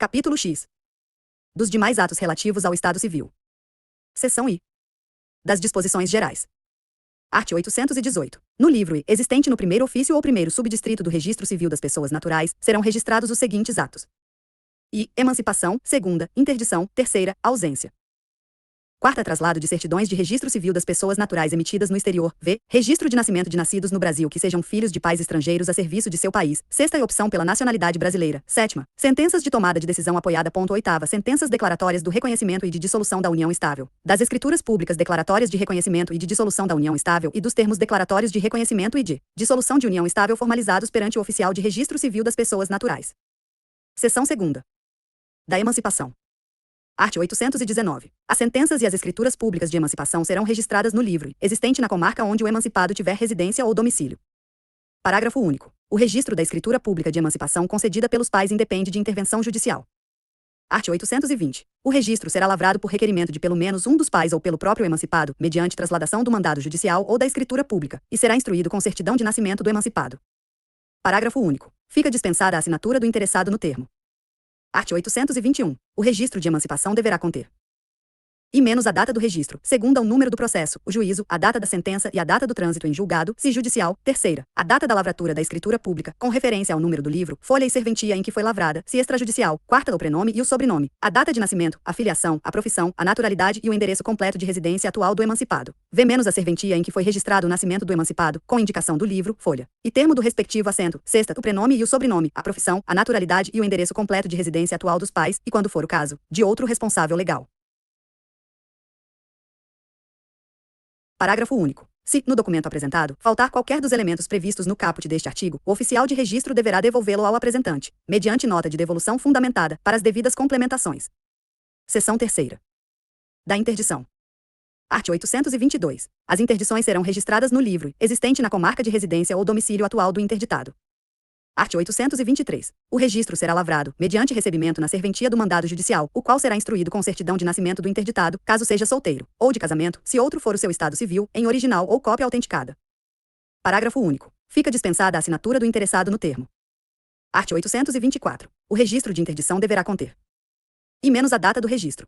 Capítulo X. Dos demais atos relativos ao Estado Civil. Seção I. Das disposições gerais. Art. 818. No livro I, existente no primeiro ofício ou primeiro subdistrito do Registro Civil das Pessoas Naturais, serão registrados os seguintes atos: I. Emancipação. Segunda. Interdição. Terceira. Ausência. Quarta, traslado de certidões de registro civil das pessoas naturais emitidas no exterior. V. Registro de nascimento de nascidos no Brasil que sejam filhos de pais estrangeiros a serviço de seu país. Sexta, e opção pela nacionalidade brasileira. Sétima, sentenças de tomada de decisão apoiada. Oitava, sentenças declaratórias do reconhecimento e de dissolução da união estável, das escrituras públicas declaratórias de reconhecimento e de dissolução da união estável e dos termos declaratórios de reconhecimento e de dissolução de união estável formalizados perante o oficial de registro civil das pessoas naturais. Seção 2ª. Da emancipação. Art. 819. As sentenças e as escrituras públicas de emancipação serão registradas no livro existente na comarca onde o emancipado tiver residência ou domicílio. Parágrafo único. O registro da escritura pública de emancipação concedida pelos pais independe de intervenção judicial. Art. 820. O registro será lavrado por requerimento de pelo menos um dos pais ou pelo próprio emancipado, mediante trasladação do mandado judicial ou da escritura pública, e será instruído com certidão de nascimento do emancipado. Parágrafo único. Fica dispensada a assinatura do interessado no termo. Art. 821. O registro de emancipação deverá conter e menos a data do registro, segunda, o número do processo, o juízo, a data da sentença e a data do trânsito em julgado, se judicial. Terceira, a data da lavratura da escritura pública, com referência ao número do livro, folha e serventia em que foi lavrada, se extrajudicial. Quarta, o prenome e o sobrenome, a data de nascimento, a filiação, a profissão, a naturalidade e o endereço completo de residência atual do emancipado. V menos a serventia em que foi registrado o nascimento do emancipado, com indicação do livro, folha e termo do respectivo assento. Sexta, o prenome e o sobrenome, a profissão, a naturalidade e o endereço completo de residência atual dos pais e, quando for o caso, de outro responsável legal. Parágrafo único. Se, no documento apresentado, faltar qualquer dos elementos previstos no caput deste artigo, o oficial de registro deverá devolvê-lo ao apresentante, mediante nota de devolução fundamentada, para as devidas complementações. Seção 3ª. Da interdição. Art. 822. As interdições serão registradas no livro existente na comarca de residência ou domicílio atual do interditado. Art. 823. O registro será lavrado, mediante recebimento na serventia do mandado judicial, o qual será instruído com certidão de nascimento do interditado, caso seja solteiro, ou de casamento, se outro for o seu estado civil, em original ou cópia autenticada. Parágrafo único. Fica dispensada a assinatura do interessado no termo. Art. 824. O registro de interdição deverá conter e menos a data do registro.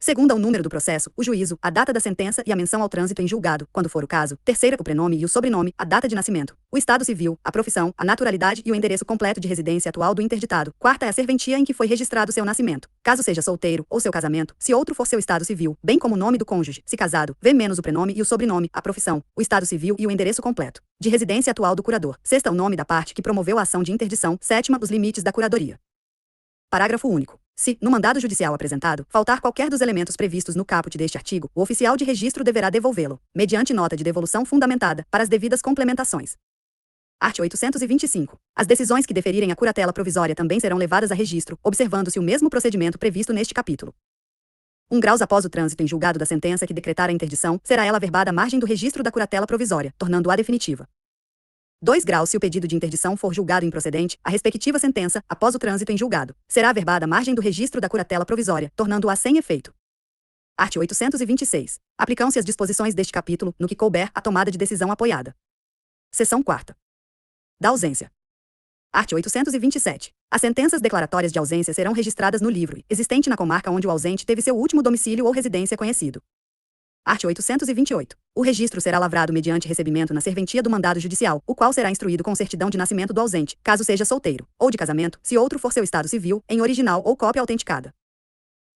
Segunda, o número do processo, o juízo, a data da sentença e a menção ao trânsito em julgado, quando for o caso. Terceira, o prenome e o sobrenome, a data de nascimento, o estado civil, a profissão, a naturalidade e o endereço completo de residência atual do interditado. Quarta, é a serventia em que foi registrado seu nascimento, caso seja solteiro, ou seu casamento, se outro for seu estado civil, bem como o nome do cônjuge, se casado. V menos o prenome e o sobrenome, a profissão, o estado civil e o endereço completo de residência atual do curador. Sexta, o nome da parte que promoveu a ação de interdição. Sétima, os limites da curadoria. Parágrafo único. Se, no mandado judicial apresentado, faltar qualquer dos elementos previstos no caput deste artigo, o oficial de registro deverá devolvê-lo, mediante nota de devolução fundamentada, para as devidas complementações. Art. 825. As decisões que deferirem a curatela provisória também serão levadas a registro, observando-se o mesmo procedimento previsto neste capítulo. 1 graus após o trânsito em julgado da sentença que decretar a interdição, será ela averbada à margem do registro da curatela provisória, tornando-a definitiva. 2 graus se o pedido de interdição for julgado improcedente, a respectiva sentença, após o trânsito em julgado, será averbada à margem do registro da curatela provisória, tornando-a sem efeito. Art. 826. Aplicam-se as disposições deste capítulo, no que couber, a tomada de decisão apoiada. Seção 4ª. Da ausência. Art. 827. As sentenças declaratórias de ausência serão registradas no livro existente na comarca onde o ausente teve seu último domicílio ou residência conhecido. Art. 828. O registro será lavrado mediante recebimento na serventia do mandado judicial, o qual será instruído com certidão de nascimento do ausente, caso seja solteiro, ou de casamento, se outro for seu estado civil, em original ou cópia autenticada.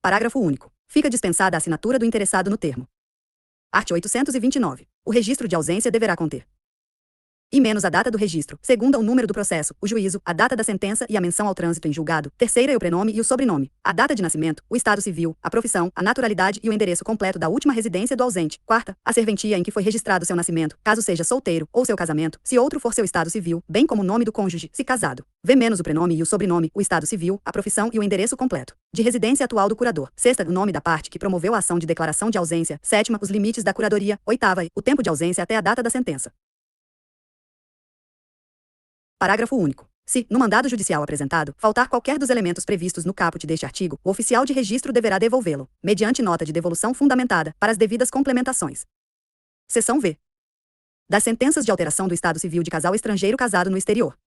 Parágrafo único. Fica dispensada a assinatura do interessado no termo. Art. 829. O registro de ausência deverá conter e menos a data do registro, segunda, o número do processo, o juízo, a data da sentença e a menção ao trânsito em julgado. Terceira, é o prenome e o sobrenome, a data de nascimento, o estado civil, a profissão, a naturalidade e o endereço completo da última residência do ausente. Quarta, a serventia em que foi registrado seu nascimento, caso seja solteiro, ou seu casamento, se outro for seu estado civil, bem como o nome do cônjuge, se casado. V menos o prenome e o sobrenome, o estado civil, a profissão e o endereço completo de residência atual do curador. Sexta, o nome da parte que promoveu a ação de declaração de ausência. Sétima, os limites da curadoria. Oitava, o tempo de ausência até a data da sentença. Parágrafo único. Se, no mandado judicial apresentado, faltar qualquer dos elementos previstos no caput deste artigo, o oficial de registro deverá devolvê-lo, mediante nota de devolução fundamentada, para as devidas complementações. Seção V. Das sentenças de alteração do estado civil de casal estrangeiro casado no exterior.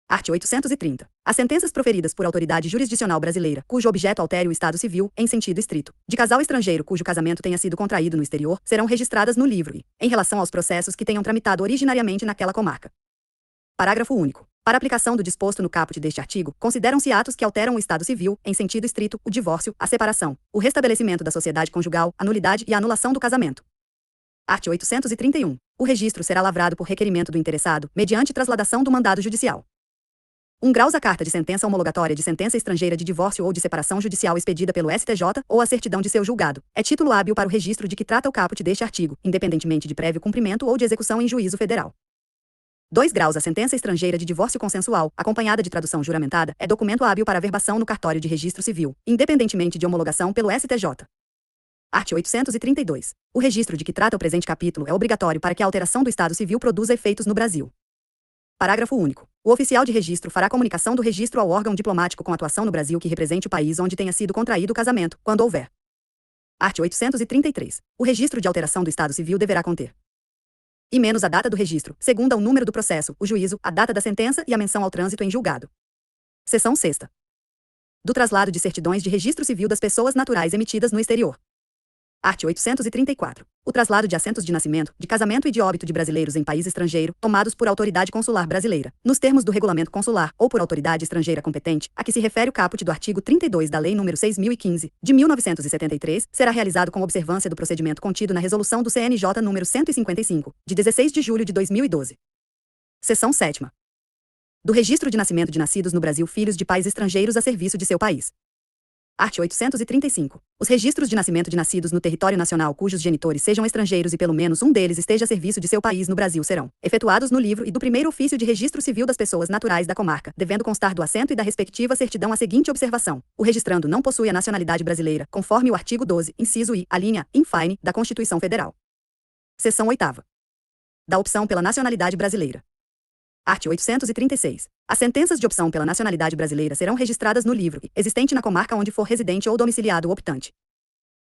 Art. 830. As sentenças proferidas por autoridade jurisdicional brasileira, cujo objeto altere o estado civil, em sentido estrito, de casal estrangeiro cujo casamento tenha sido contraído no exterior, serão registradas no livro e, em relação aos processos que tenham tramitado originariamente naquela comarca. Parágrafo único. Para aplicação do disposto no caput deste artigo, consideram-se atos que alteram o estado civil, em sentido estrito, o divórcio, a separação, o restabelecimento da sociedade conjugal, a nulidade e a anulação do casamento. Art. 831. O registro será lavrado por requerimento do interessado, mediante trasladação do mandado judicial. 1 graus a carta de sentença homologatória de sentença estrangeira de divórcio ou de separação judicial expedida pelo STJ, ou a certidão de seu julgado, é título hábil para o registro de que trata o caput deste artigo, independentemente de prévio cumprimento ou de execução em juízo federal. 2 graus a sentença estrangeira de divórcio consensual, acompanhada de tradução juramentada, é documento hábil para averbação no cartório de registro civil, independentemente de homologação pelo STJ. Art. 832. O registro de que trata o presente capítulo é obrigatório para que a alteração do estado civil produza efeitos no Brasil. Parágrafo único. O oficial de registro fará comunicação do registro ao órgão diplomático com atuação no Brasil que represente o país onde tenha sido contraído o casamento, quando houver. Art. 833. O registro de alteração do estado civil deverá conter e menos a data do registro, segunda o número do processo, o juízo, a data da sentença e a menção ao trânsito em julgado. Seção 6ª. Do traslado de certidões de registro civil das pessoas naturais emitidas no exterior. Art. 834. O traslado de assentos de nascimento, de casamento e de óbito de brasileiros em país estrangeiro, tomados por autoridade consular brasileira, nos termos do regulamento consular ou por autoridade estrangeira competente, a que se refere o caput do artigo 32 da Lei nº 6.015, de 1973, será realizado com observância do procedimento contido na Resolução do CNJ nº 155, de 16 de julho de 2012. Seção 7ª. Do registro de nascimento de nascidos no Brasil filhos de pais estrangeiros a serviço de seu país. Art. 835. Os registros de nascimento de nascidos no território nacional cujos genitores sejam estrangeiros e pelo menos um deles esteja a serviço de seu país no Brasil serão efetuados no livro e do primeiro ofício de registro civil das pessoas naturais da comarca, devendo constar do assento e da respectiva certidão a seguinte observação: o registrando não possui a nacionalidade brasileira, conforme o artigo 12, inciso I, a linha, in fine, da Constituição Federal. Seção 8ª. Da opção pela nacionalidade brasileira. Art. 836. As sentenças de opção pela nacionalidade brasileira serão registradas no livro, existente na comarca onde for residente ou domiciliado o optante.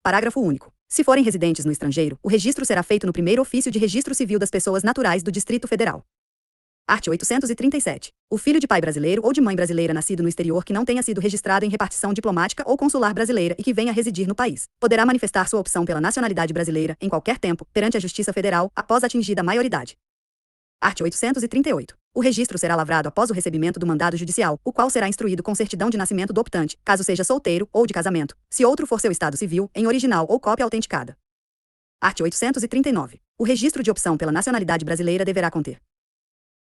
Parágrafo único. Se forem residentes no estrangeiro, o registro será feito no primeiro ofício de registro civil das pessoas naturais do Distrito Federal. Art. 837. O filho de pai brasileiro ou de mãe brasileira nascido no exterior que não tenha sido registrado em repartição diplomática ou consular brasileira e que venha a residir no país, poderá manifestar sua opção pela nacionalidade brasileira, em qualquer tempo, perante a Justiça Federal, após atingida a maioridade. Art. 838. O registro será lavrado após o recebimento do mandado judicial, o qual será instruído com certidão de nascimento do optante, caso seja solteiro, ou de casamento, se outro for seu estado civil, em original ou cópia autenticada. Art. 839. O registro de opção pela nacionalidade brasileira deverá conter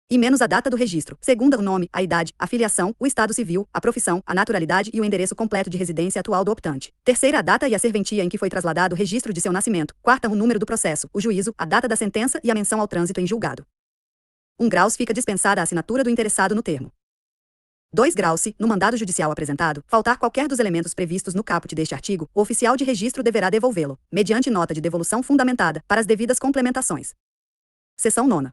e menos a data do registro, segunda o nome, a idade, a filiação, o estado civil, a profissão, a naturalidade e o endereço completo de residência atual do optante. Terceira a data e a serventia em que foi trasladado o registro de seu nascimento. Quarta o número do processo, o juízo, a data da sentença e a menção ao trânsito em julgado. 1 graus fica dispensada a assinatura do interessado no termo. 2 graus se, no mandado judicial apresentado, faltar qualquer dos elementos previstos no caput deste artigo, o oficial de registro deverá devolvê-lo, mediante nota de devolução fundamentada, para as devidas complementações. Seção 9ª.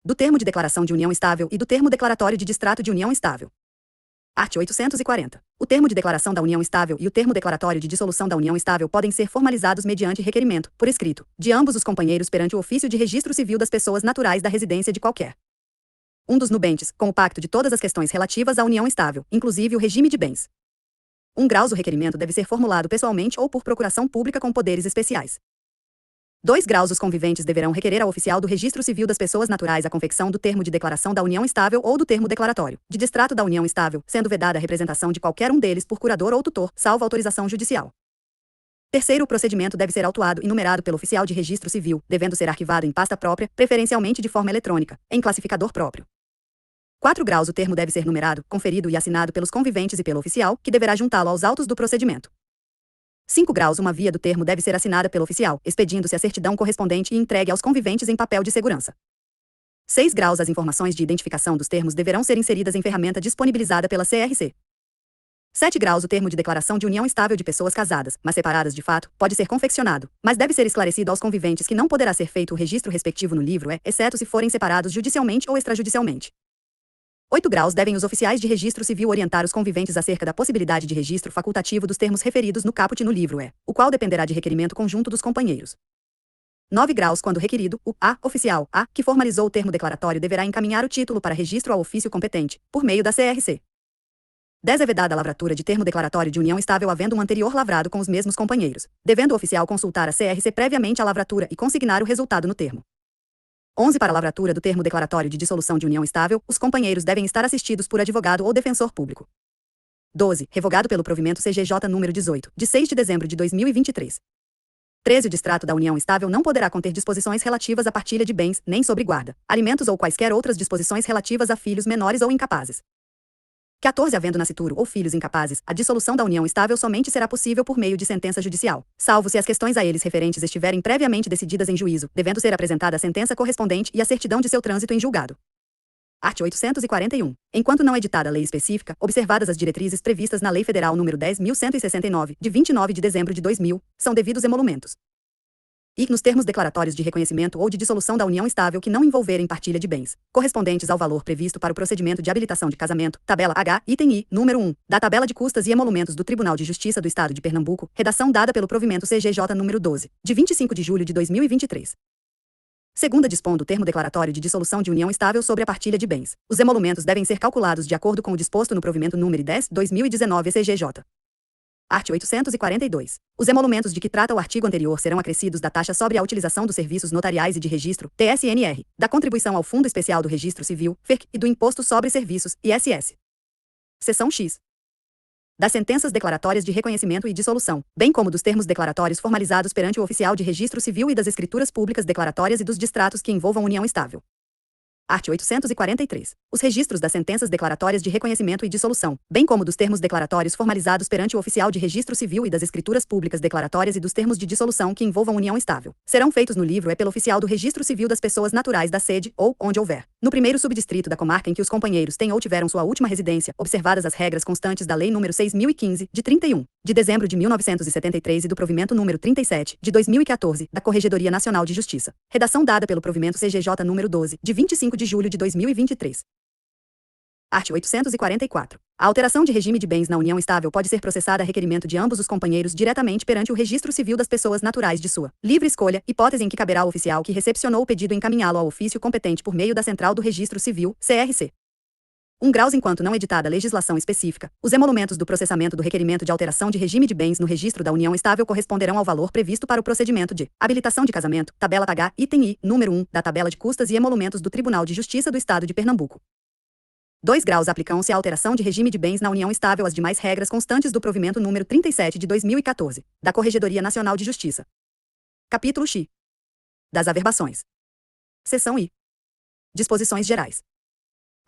Do termo de declaração de união estável e do termo declaratório de distrato de união estável. Art. 840. O termo de declaração da união estável e o termo declaratório de dissolução da união estável podem ser formalizados mediante requerimento, por escrito, de ambos os companheiros perante o ofício de registro civil das pessoas naturais da residência de qualquer um dos nubentes, com o pacto de todas as questões relativas à união estável, inclusive o regime de bens. 1 graus o requerimento deve ser formulado pessoalmente ou por procuração pública com poderes especiais. 2 graus os conviventes deverão requerer ao oficial do registro civil das pessoas naturais a confecção do termo de declaração da união estável ou do termo declaratório de distrato da união estável, sendo vedada a representação de qualquer um deles por curador ou tutor, salvo autorização judicial. Terceiro, o procedimento deve ser autuado e numerado pelo oficial de registro civil, devendo ser arquivado em pasta própria, preferencialmente de forma eletrônica, em classificador próprio. 4 graus o termo deve ser numerado, conferido e assinado pelos conviventes e pelo oficial, que deverá juntá-lo aos autos do procedimento. 5 graus uma via do termo deve ser assinada pelo oficial, expedindo-se a certidão correspondente e entregue aos conviventes em papel de segurança. 6 graus as informações de identificação dos termos deverão ser inseridas em ferramenta disponibilizada pela CRC. 7 graus o termo de declaração de união estável de pessoas casadas, mas separadas de fato, pode ser confeccionado, mas deve ser esclarecido aos conviventes que não poderá ser feito o registro respectivo no livro exceto se forem separados judicialmente ou extrajudicialmente. 8 graus devem os oficiais de registro civil orientar os conviventes acerca da possibilidade de registro facultativo dos termos referidos no caput no livro o qual dependerá de requerimento conjunto dos companheiros. 9 graus quando requerido, o A oficial A, que formalizou o termo declaratório deverá encaminhar o título para registro ao ofício competente, por meio da CRC. 10 é vedada a lavratura de termo declaratório de união estável havendo um anterior lavrado com os mesmos companheiros, devendo o oficial consultar a CRC previamente a lavratura e consignar o resultado no termo. 11 para a lavratura do termo declaratório de dissolução de união estável, os companheiros devem estar assistidos por advogado ou defensor público. 12. Revogado pelo provimento CGJ número 18, de 6 de dezembro de 2023. 13. O distrato da união estável não poderá conter disposições relativas à partilha de bens, nem sobre guarda, alimentos ou quaisquer outras disposições relativas a filhos menores ou incapazes. 14. Havendo nascituro ou filhos incapazes, a dissolução da união estável somente será possível por meio de sentença judicial, salvo se as questões a eles referentes estiverem previamente decididas em juízo, devendo ser apresentada a sentença correspondente e a certidão de seu trânsito em julgado. Art. 841. Enquanto não editada lei específica, observadas as diretrizes previstas na Lei Federal nº 10.169, de 29 de dezembro de 2000, são devidos emolumentos. E, nos termos declaratórios de reconhecimento ou de dissolução da união estável que não envolverem partilha de bens, correspondentes ao valor previsto para o procedimento de habilitação de casamento, tabela H, item I, número 1, da tabela de custas e emolumentos do Tribunal de Justiça do Estado de Pernambuco, redação dada pelo provimento CGJ número 12, de 25 de julho de 2023. Segunda dispondo o termo declaratório de dissolução de união estável sobre a partilha de bens. Os emolumentos devem ser calculados de acordo com o disposto no provimento número 10/2019 CGJ. Art. 842. Os emolumentos de que trata o artigo anterior serão acrescidos da taxa sobre a utilização dos serviços notariais e de registro, TSNR, da contribuição ao Fundo Especial do Registro Civil, FERC, e do Imposto sobre Serviços, ISS. Seção X. Das sentenças declaratórias de reconhecimento e dissolução, bem como dos termos declaratórios formalizados perante o oficial de registro civil e das escrituras públicas declaratórias e dos distratos que envolvam união estável. Art. 843. Os registros das sentenças declaratórias de reconhecimento e dissolução, bem como dos termos declaratórios formalizados perante o oficial de registro civil e das escrituras públicas declaratórias e dos termos de dissolução que envolvam união estável, serão feitos no livro pelo oficial do registro civil das pessoas naturais da sede ou onde houver, no primeiro subdistrito da comarca em que os companheiros têm ou tiveram sua última residência, observadas as regras constantes da Lei nº 6.015, de 31 de dezembro de 1973 e do provimento número 37, de 2014, da Corregedoria Nacional de Justiça. Redação dada pelo provimento CGJ número 12, de 25 de julho de 2023. Art. 844. A alteração de regime de bens na união estável pode ser processada a requerimento de ambos os companheiros diretamente perante o registro civil das pessoas naturais de sua livre escolha, hipótese em que caberá ao oficial que recepcionou o pedido encaminhá-lo ao ofício competente por meio da Central do Registro Civil, CRC. 1 graus enquanto não editada legislação específica, os emolumentos do processamento do requerimento de alteração de regime de bens no registro da união estável corresponderão ao valor previsto para o procedimento de habilitação de casamento, tabela H, item I, número 1, da tabela de custas e emolumentos do Tribunal de Justiça do Estado de Pernambuco. 2 graus aplicam-se à alteração de regime de bens na união estável as demais regras constantes do provimento número 37 de 2014, da Corregedoria Nacional de Justiça. Capítulo X. Das averbações. Seção I. Disposições gerais.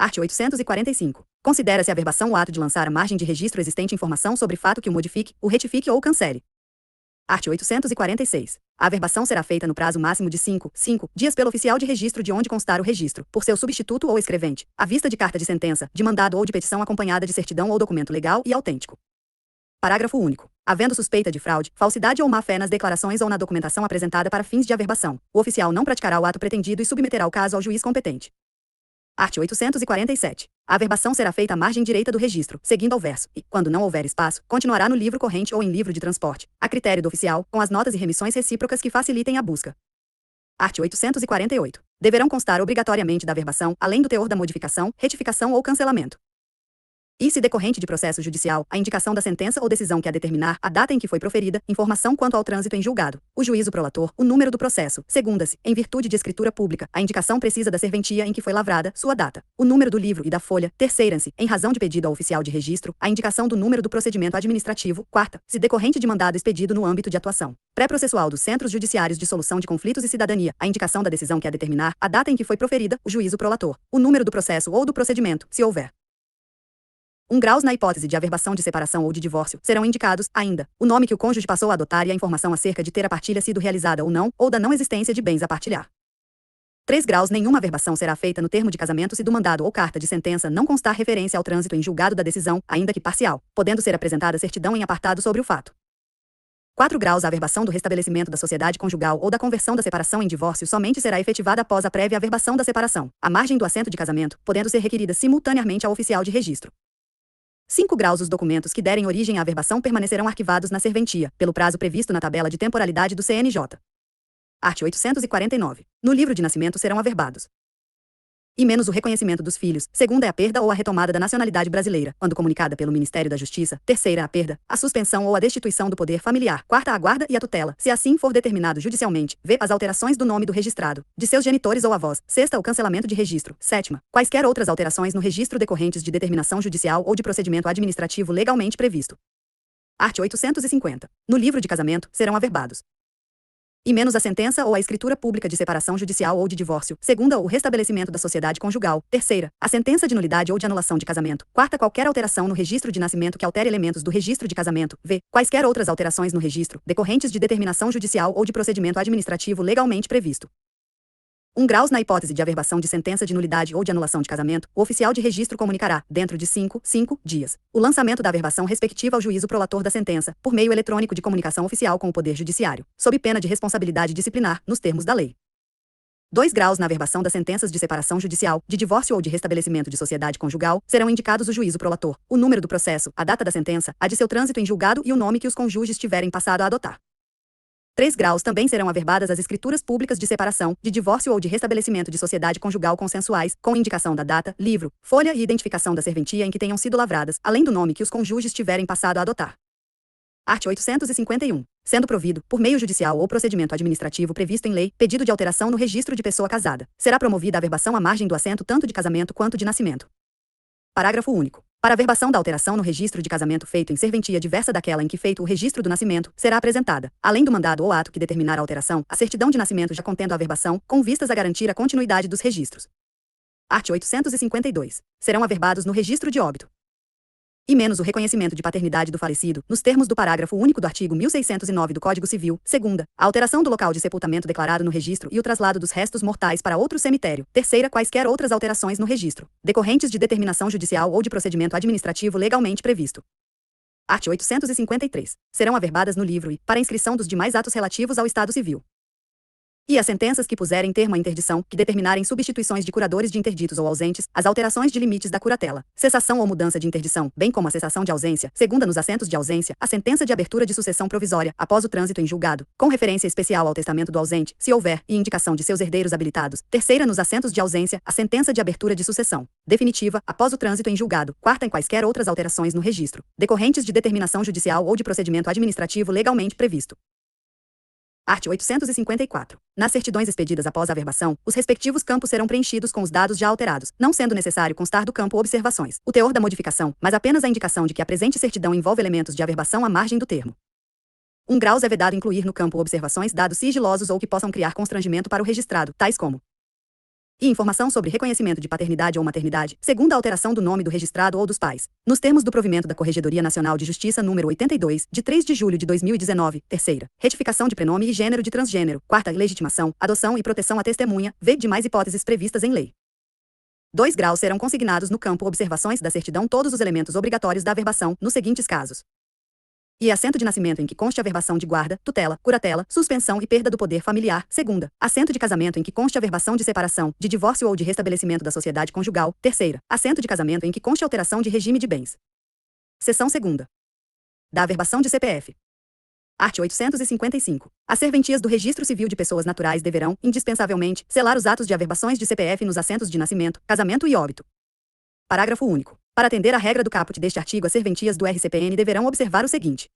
Art. 845. Considera-se averbação o ato de lançar à margem de registro existente informação sobre fato que o modifique, o retifique ou cancele. Art. 846. A averbação será feita no prazo máximo de 5 dias pelo oficial de registro de onde constar o registro, por seu substituto ou escrevente, à vista de carta de sentença, de mandado ou de petição acompanhada de certidão ou documento legal e autêntico. Parágrafo único. Havendo suspeita de fraude, falsidade ou má-fé nas declarações ou na documentação apresentada para fins de averbação, o oficial não praticará o ato pretendido e submeterá o caso ao juiz competente. Art. 847. A averbação será feita à margem direita do registro, seguindo ao verso, e, quando não houver espaço, continuará no livro corrente ou em livro de transporte, a critério do oficial, com as notas e remissões recíprocas que facilitem a busca. Art. 848. Deverão constar obrigatoriamente da averbação, além do teor da modificação, retificação ou cancelamento. E se decorrente de processo judicial, a indicação da sentença ou decisão que a determinar, a data em que foi proferida, informação quanto ao trânsito em julgado, o juízo prolator, o número do processo, segunda-se, em virtude de escritura pública, a indicação precisa da serventia em que foi lavrada, sua data, o número do livro e da folha, terceira-se, em razão de pedido ao oficial de registro, a indicação do número do procedimento administrativo, quarta, se decorrente de mandado expedido no âmbito de atuação pré-processual dos Centros Judiciários de Solução de Conflitos e Cidadania, a indicação da decisão que a determinar, a data em que foi proferida, o juízo prolator, o número do processo ou do procedimento, se houver. 1 graus na hipótese de averbação de separação ou de divórcio, serão indicados, ainda, o nome que o cônjuge passou a adotar e a informação acerca de ter a partilha sido realizada ou não, ou da não existência de bens a partilhar. 3 graus nenhuma averbação será feita no termo de casamento se do mandado ou carta de sentença não constar referência ao trânsito em julgado da decisão, ainda que parcial, podendo ser apresentada certidão em apartado sobre o fato. 4 graus a averbação do restabelecimento da sociedade conjugal ou da conversão da separação em divórcio somente será efetivada após a prévia averbação da separação, à margem do assento de casamento, podendo ser requerida simultaneamente ao oficial de registro. 5 graus os documentos que derem origem à averbação permanecerão arquivados na serventia, pelo prazo previsto na tabela de temporalidade do CNJ. Art. 849. No livro de nascimento serão averbados. E menos o reconhecimento dos filhos, segunda é a perda ou a retomada da nacionalidade brasileira, quando comunicada pelo Ministério da Justiça, terceira a perda, a suspensão ou a destituição do poder familiar, quarta a guarda e a tutela, se assim for determinado judicialmente, v. as alterações do nome do registrado, de seus genitores ou avós, sexta o cancelamento de registro, sétima, quaisquer outras alterações no registro decorrentes de determinação judicial ou de procedimento administrativo legalmente previsto. Art. 850. No livro de casamento, serão averbados. E menos a sentença ou a escritura pública de separação judicial ou de divórcio, segunda o restabelecimento da sociedade conjugal, terceira, a sentença de nulidade ou de anulação de casamento, quarta qualquer alteração no registro de nascimento que altere elementos do registro de casamento, v. quaisquer outras alterações no registro, decorrentes de determinação judicial ou de procedimento administrativo legalmente previsto. 1 graus na hipótese de averbação de sentença de nulidade ou de anulação de casamento, o oficial de registro comunicará, dentro de 5 dias, o lançamento da averbação respectiva ao juízo prolator da sentença, por meio eletrônico de comunicação oficial com o Poder Judiciário, sob pena de responsabilidade disciplinar, nos termos da lei. 2 graus na averbação das sentenças de separação judicial, de divórcio ou de restabelecimento de sociedade conjugal, serão indicados o juízo prolator, o número do processo, a data da sentença, a de seu trânsito em julgado e o nome que os cônjuges tiverem passado a adotar. 3 graus também serão averbadas as escrituras públicas de separação, de divórcio ou de restabelecimento de sociedade conjugal consensuais, com indicação da data, livro, folha e identificação da serventia em que tenham sido lavradas, além do nome que os cônjuges tiverem passado a adotar. Art. 851. Sendo provido, por meio judicial ou procedimento administrativo previsto em lei, pedido de alteração no registro de pessoa casada, será promovida a averbação à margem do assento tanto de casamento quanto de nascimento. Parágrafo único. Para a averbação da alteração no registro de casamento feito em serventia diversa daquela em que feito o registro do nascimento, será apresentada, além do mandado ou ato que determinar a alteração, a certidão de nascimento já contendo a averbação, com vistas a garantir a continuidade dos registros. Art. 852. Serão averbados no registro de óbito. E menos o reconhecimento de paternidade do falecido, nos termos do parágrafo único do artigo 1609 do Código Civil, segunda, a alteração do local de sepultamento declarado no registro e o traslado dos restos mortais para outro cemitério, terceira quaisquer outras alterações no registro, decorrentes de determinação judicial ou de procedimento administrativo legalmente previsto. Art. 853. Serão averbadas no livro e, para inscrição dos demais atos relativos ao Estado Civil. E as sentenças que puserem termo à interdição, que determinarem substituições de curadores de interditos ou ausentes, as alterações de limites da curatela, cessação ou mudança de interdição, bem como a cessação de ausência, segunda nos assentos de ausência, a sentença de abertura de sucessão provisória, após o trânsito em julgado, com referência especial ao testamento do ausente, se houver, e indicação de seus herdeiros habilitados, terceira nos assentos de ausência, a sentença de abertura de sucessão, definitiva, após o trânsito em julgado, quarta em quaisquer outras alterações no registro, decorrentes de determinação judicial ou de procedimento administrativo legalmente previsto. Art. 854. Nas certidões expedidas após a averbação, os respectivos campos serão preenchidos com os dados já alterados, não sendo necessário constar do campo observações, o teor da modificação, mas apenas a indicação de que a presente certidão envolve elementos de averbação à margem do termo. 1 graus é vedado incluir no campo observações dados sigilosos ou que possam criar constrangimento para o registrado, tais como e informação sobre reconhecimento de paternidade ou maternidade, segundo a alteração do nome do registrado ou dos pais, nos termos do provimento da Corregedoria Nacional de Justiça número 82, de 3 de julho de 2019, terceira, retificação de prenome e gênero de transgênero, quarta, legitimação, adoção e proteção à testemunha, v. demais hipóteses previstas em lei. 2 graus serão consignados no campo observações da certidão todos os elementos obrigatórios da averbação, nos seguintes casos. E assento de nascimento em que conste averbação de guarda, tutela, curatela, suspensão e perda do poder familiar, segunda. Assento de casamento em que conste averbação de separação, de divórcio ou de restabelecimento da sociedade conjugal, terceira. Assento de casamento em que conste alteração de regime de bens. Seção segunda. Da averbação de CPF. Art. 855. As serventias do Registro Civil de Pessoas Naturais deverão, indispensavelmente, selar os atos de averbações de CPF nos assentos de nascimento, casamento e óbito. Parágrafo único. Para atender à regra do caput deste artigo, as serventias do RCPN deverão observar o seguinte: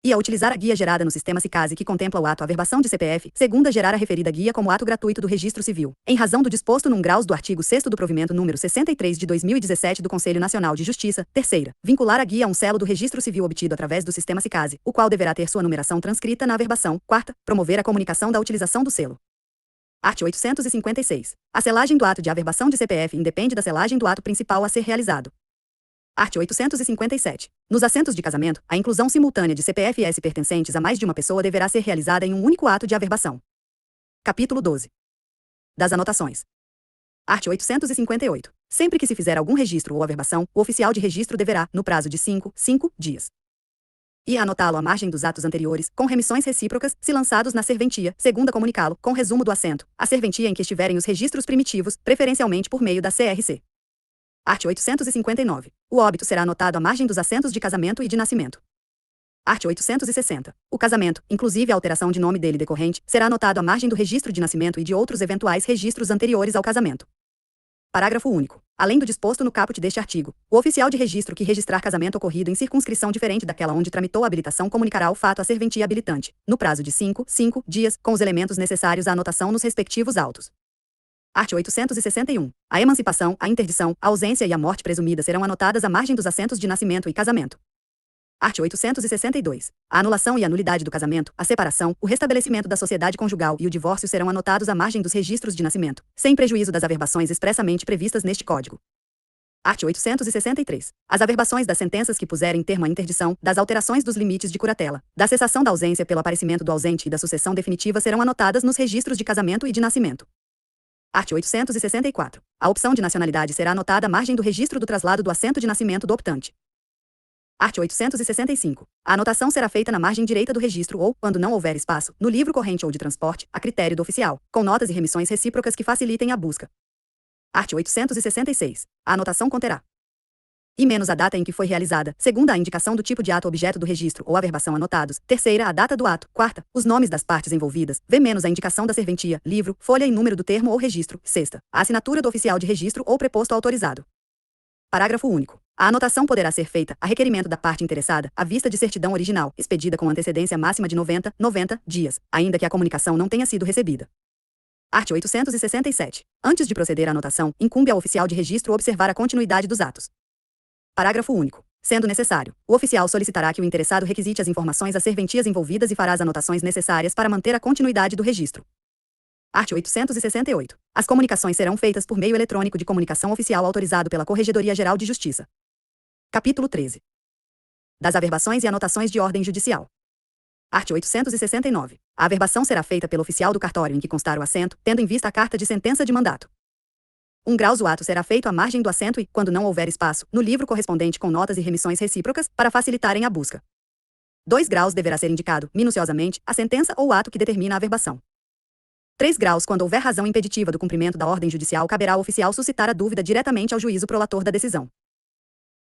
e a utilizar a guia gerada no sistema SICASE que contempla o ato averbação de CPF, segunda gerar a referida guia como ato gratuito do Registro Civil, em razão do disposto num graus do artigo 6º do provimento número 63 de 2017 do Conselho Nacional de Justiça, terceira, vincular a guia a um selo do Registro Civil obtido através do sistema SICASE, o qual deverá ter sua numeração transcrita na averbação, quarta, promover a comunicação da utilização do selo. Art. 856. A selagem do ato de averbação de CPF independe da selagem do ato principal a ser realizado. Art. 857. Nos assentos de casamento, a inclusão simultânea de CPFs pertencentes a mais de uma pessoa deverá ser realizada em um único ato de averbação. Capítulo 12. Das anotações. Art. 858. Sempre que se fizer algum registro ou averbação, o oficial de registro deverá, no prazo de 5 dias, e anotá-lo à margem dos atos anteriores, com remissões recíprocas, se lançados na serventia, segunda comunicá-lo, com resumo do assento, a serventia em que estiverem os registros primitivos, preferencialmente por meio da CRC. Art. 859. O óbito será anotado à margem dos assentos de casamento e de nascimento. Art. 860. O casamento, inclusive a alteração de nome dele decorrente, será anotado à margem do registro de nascimento e de outros eventuais registros anteriores ao casamento. Parágrafo único. Além do disposto no caput deste artigo, o oficial de registro que registrar casamento ocorrido em circunscrição diferente daquela onde tramitou a habilitação comunicará o fato à serventia habilitante, no prazo de 5 dias, com os elementos necessários à anotação nos respectivos autos. Art. 861. A emancipação, a interdição, a ausência e a morte presumida serão anotadas à margem dos assentos de nascimento e casamento. Art. 862. A anulação e a nulidade do casamento, a separação, o restabelecimento da sociedade conjugal e o divórcio serão anotados à margem dos registros de nascimento, sem prejuízo das averbações expressamente previstas neste Código. Art. 863. As averbações das sentenças que puserem termo à interdição, das alterações dos limites de curatela, da cessação da ausência pelo aparecimento do ausente e da sucessão definitiva serão anotadas nos registros de casamento e de nascimento. Art. 864. A opção de nacionalidade será anotada à margem do registro do traslado do assento de nascimento do optante. Art. 865. A anotação será feita na margem direita do registro ou, quando não houver espaço, no livro corrente ou de transporte, a critério do oficial, com notas e remissões recíprocas que facilitem a busca. Art. 866. A anotação conterá e menos a data em que foi realizada, segunda a indicação do tipo de ato objeto do registro ou averbação anotados, terceira a data do ato, quarta, os nomes das partes envolvidas, v menos a indicação da serventia, livro, folha e número do termo ou registro, sexta, a assinatura do oficial de registro ou preposto autorizado. Parágrafo único. A anotação poderá ser feita, a requerimento da parte interessada, à vista de certidão original, expedida com antecedência máxima de 90 dias, ainda que a comunicação não tenha sido recebida. Art. 867. Antes de proceder à anotação, incumbe ao oficial de registro observar a continuidade dos atos. Parágrafo único. Sendo necessário, o oficial solicitará que o interessado requisite as informações às serventias envolvidas e fará as anotações necessárias para manter a continuidade do registro. Art. 868. As comunicações serão feitas por meio eletrônico de comunicação oficial autorizado pela Corregedoria Geral de Justiça. Capítulo 13. Das averbações e anotações de ordem judicial. Art. 869. A averbação será feita pelo oficial do cartório em que constar o assento, tendo em vista a carta de sentença de mandato. 1 grau o ato será feito à margem do assento e, quando não houver espaço, no livro correspondente com notas e remissões recíprocas, para facilitarem a busca. 2 graus deverá ser indicado, minuciosamente, a sentença ou o ato que determina a averbação. 3 graus quando houver razão impeditiva do cumprimento da ordem judicial caberá ao oficial suscitar a dúvida diretamente ao juízo prolator da decisão.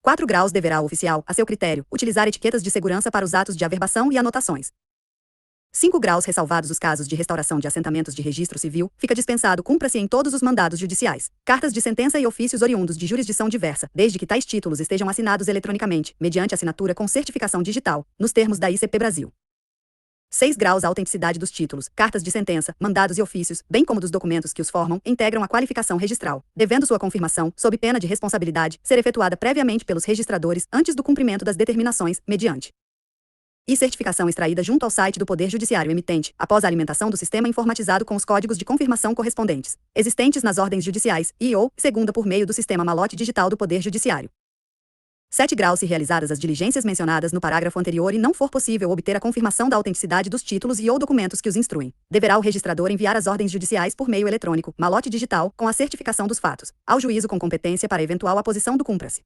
4 graus deverá o oficial, a seu critério, utilizar etiquetas de segurança para os atos de averbação e anotações. 5 graus ressalvados os casos de restauração de assentamentos de registro civil, fica dispensado cumpra-se em todos os mandados judiciais, cartas de sentença e ofícios oriundos de jurisdição diversa, desde que tais títulos estejam assinados eletronicamente, mediante assinatura com certificação digital, nos termos da ICP Brasil. 6 graus a autenticidade dos títulos, cartas de sentença, mandados e ofícios, bem como dos documentos que os formam, integram a qualificação registral, devendo sua confirmação, sob pena de responsabilidade, ser efetuada previamente pelos registradores antes do cumprimento das determinações, mediante e certificação extraída junto ao site do Poder Judiciário emitente, após a alimentação do sistema informatizado com os códigos de confirmação correspondentes, existentes nas ordens judiciais, e/ou, segunda por meio do sistema malote digital do Poder Judiciário. 7 graus se realizadas as diligências mencionadas no parágrafo anterior e não for possível obter a confirmação da autenticidade dos títulos e/ou documentos que os instruem, deverá o registrador enviar as ordens judiciais por meio eletrônico, malote digital, com a certificação dos fatos, ao juízo com competência para eventual aposição do cumpra-se.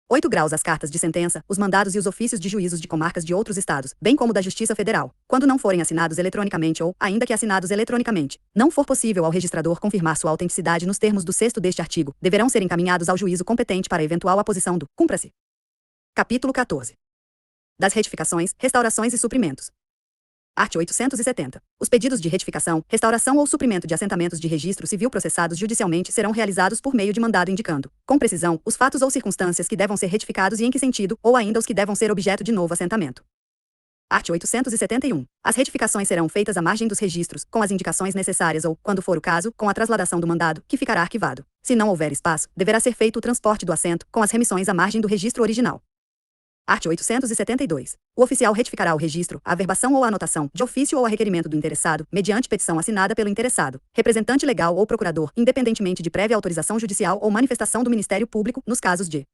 8 graus as cartas de sentença, os mandados e os ofícios de juízos de comarcas de outros estados, bem como da Justiça Federal, quando não forem assinados eletronicamente ou, ainda que assinados eletronicamente, não for possível ao registrador confirmar sua autenticidade nos termos do 6º deste artigo, deverão ser encaminhados ao juízo competente para eventual aposição do cumpra-se. Capítulo 14. Das retificações, restaurações e suprimentos. Art. 870. Os pedidos de retificação, restauração ou suprimento de assentamentos de registro civil processados judicialmente serão realizados por meio de mandado indicando, com precisão, os fatos ou circunstâncias que devam ser retificados e em que sentido, ou ainda os que devam ser objeto de novo assentamento. Art. 871. As retificações serão feitas à margem dos registros, com as indicações necessárias ou, quando for o caso, com a trasladação do mandado, que ficará arquivado. Se não houver espaço, deverá ser feito o transporte do assento, com as remissões à margem do registro original. Art. 872. O oficial retificará o registro, a averbação ou a anotação, de ofício ou a requerimento do interessado, mediante petição assinada pelo interessado, representante legal ou procurador, independentemente de prévia autorização judicial ou manifestação do Ministério Público, nos casos de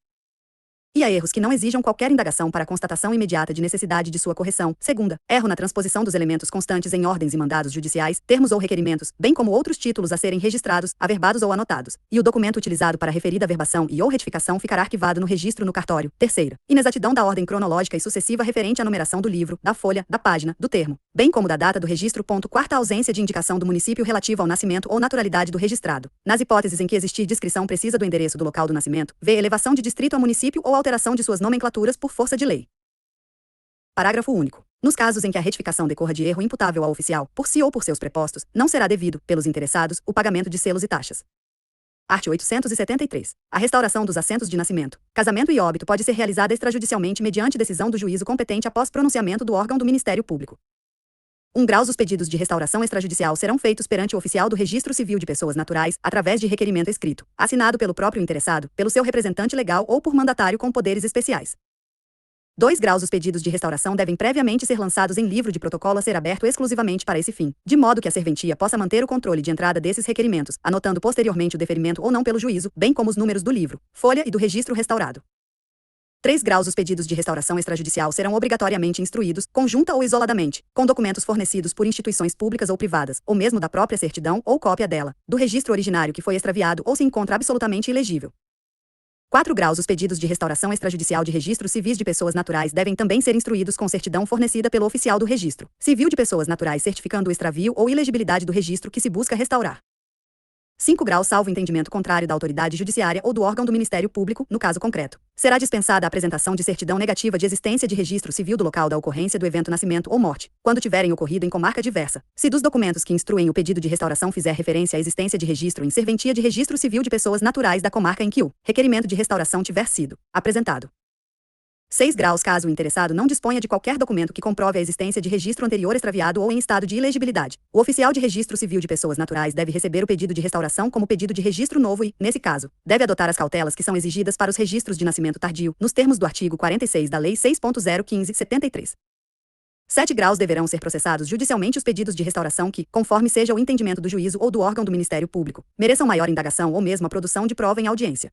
e a erros que não exijam qualquer indagação para constatação imediata de necessidade de sua correção. Segunda, erro na transposição dos elementos constantes em ordens e mandados judiciais, termos ou requerimentos, bem como outros títulos a serem registrados, averbados ou anotados, e o documento utilizado para referida averbação e ou retificação ficará arquivado no registro no cartório. Terceira, inexatidão da ordem cronológica e sucessiva referente à numeração do livro, da folha, da página, do termo, bem como da data do registro. Quarta, ausência de indicação do município relativo ao nascimento ou naturalidade do registrado. Nas hipóteses em que existir descrição precisa do endereço do local do nascimento, v elevação de distrito a município ou alteração de suas nomenclaturas por força de lei. Parágrafo único. Nos casos em que a retificação decorra de erro imputável ao oficial, por si ou por seus prepostos, não será devido, pelos interessados, o pagamento de selos e taxas. Art. 873. A restauração dos assentos de nascimento, casamento e óbito pode ser realizada extrajudicialmente mediante decisão do juízo competente após pronunciamento do órgão do Ministério Público. 1 grau. Os pedidos de restauração extrajudicial serão feitos perante o oficial do Registro Civil de Pessoas Naturais, através de requerimento escrito, assinado pelo próprio interessado, pelo seu representante legal ou por mandatário com poderes especiais. 2 graus. Os pedidos de restauração devem previamente ser lançados em livro de protocolo a ser aberto exclusivamente para esse fim, de modo que a serventia possa manter o controle de entrada desses requerimentos, anotando posteriormente o deferimento ou não pelo juízo, bem como os números do livro, folha e do registro restaurado. 3 graus. Os pedidos de restauração extrajudicial serão obrigatoriamente instruídos, conjunta ou isoladamente, com documentos fornecidos por instituições públicas ou privadas, ou mesmo da própria certidão ou cópia dela, do registro originário que foi extraviado ou se encontra absolutamente ilegível. 4 graus. Os pedidos de restauração extrajudicial de registros civis de pessoas naturais devem também ser instruídos com certidão fornecida pelo oficial do registro civil de pessoas naturais certificando o extravio ou ilegibilidade do registro que se busca restaurar. 5 graus. Salvo entendimento contrário da autoridade judiciária ou do órgão do Ministério Público, no caso concreto, será dispensada a apresentação de certidão negativa de existência de registro civil do local da ocorrência do evento nascimento ou morte, quando tiverem ocorrido em comarca diversa, se dos documentos que instruem o pedido de restauração fizer referência à existência de registro em serventia de registro civil de pessoas naturais da comarca em que o requerimento de restauração tiver sido apresentado. 6 graus. Caso o interessado não disponha de qualquer documento que comprove a existência de registro anterior extraviado ou em estado de ilegibilidade, o oficial de registro civil de pessoas naturais deve receber o pedido de restauração como pedido de registro novo e, nesse caso, deve adotar as cautelas que são exigidas para os registros de nascimento tardio, nos termos do artigo 46 da Lei 6.015/73. 7 graus. Deverão ser processados judicialmente os pedidos de restauração que, conforme seja o entendimento do juízo ou do órgão do Ministério Público, mereçam maior indagação ou mesmo a produção de prova em audiência.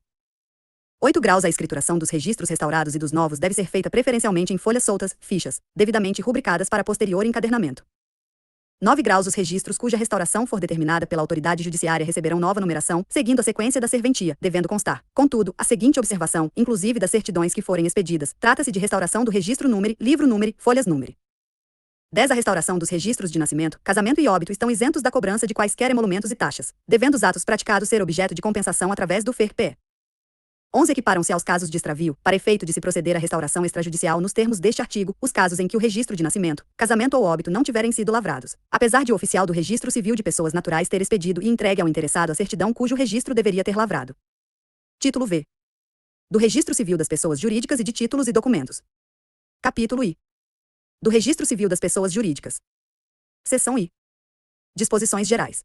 8 graus. A escrituração dos registros restaurados e dos novos deve ser feita preferencialmente em folhas soltas, fichas, devidamente rubricadas para posterior encadernamento. 9 graus. Os registros cuja restauração for determinada pela autoridade judiciária receberão nova numeração, seguindo a sequência da serventia, devendo constar, contudo, a seguinte observação, inclusive das certidões que forem expedidas: trata-se de restauração do registro número, livro número, folhas número. 10. A restauração dos registros de nascimento, casamento e óbito estão isentos da cobrança de quaisquer emolumentos e taxas, devendo os atos praticados ser objeto de compensação através do FERPE. 11. Equiparam-se aos casos de extravio, para efeito de se proceder à restauração extrajudicial nos termos deste artigo, os casos em que o registro de nascimento, casamento ou óbito não tiverem sido lavrados, apesar de o oficial do Registro Civil de Pessoas Naturais ter expedido e entregue ao interessado a certidão cujo registro deveria ter lavrado. Título V. Do Registro Civil das Pessoas Jurídicas e de Títulos e Documentos. Capítulo I. Do Registro Civil das Pessoas Jurídicas. Seção I. Disposições Gerais.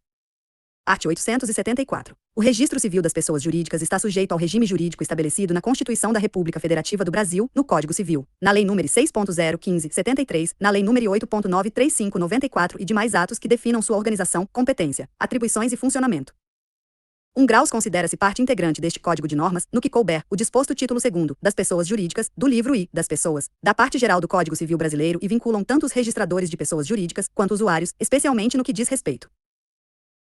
Art. 874. O Registro Civil das Pessoas Jurídicas está sujeito ao regime jurídico estabelecido na Constituição da República Federativa do Brasil, no Código Civil, na Lei nº 6.015/73, na Lei nº 8.935/94 e demais atos que definam sua organização, competência, atribuições e funcionamento. 1 graus. Considera-se parte integrante deste Código de Normas, no que couber, o disposto título 2º, das pessoas jurídicas, do livro I, das pessoas, da parte geral do Código Civil Brasileiro e vinculam tanto os registradores de pessoas jurídicas, quanto usuários, especialmente no que diz respeito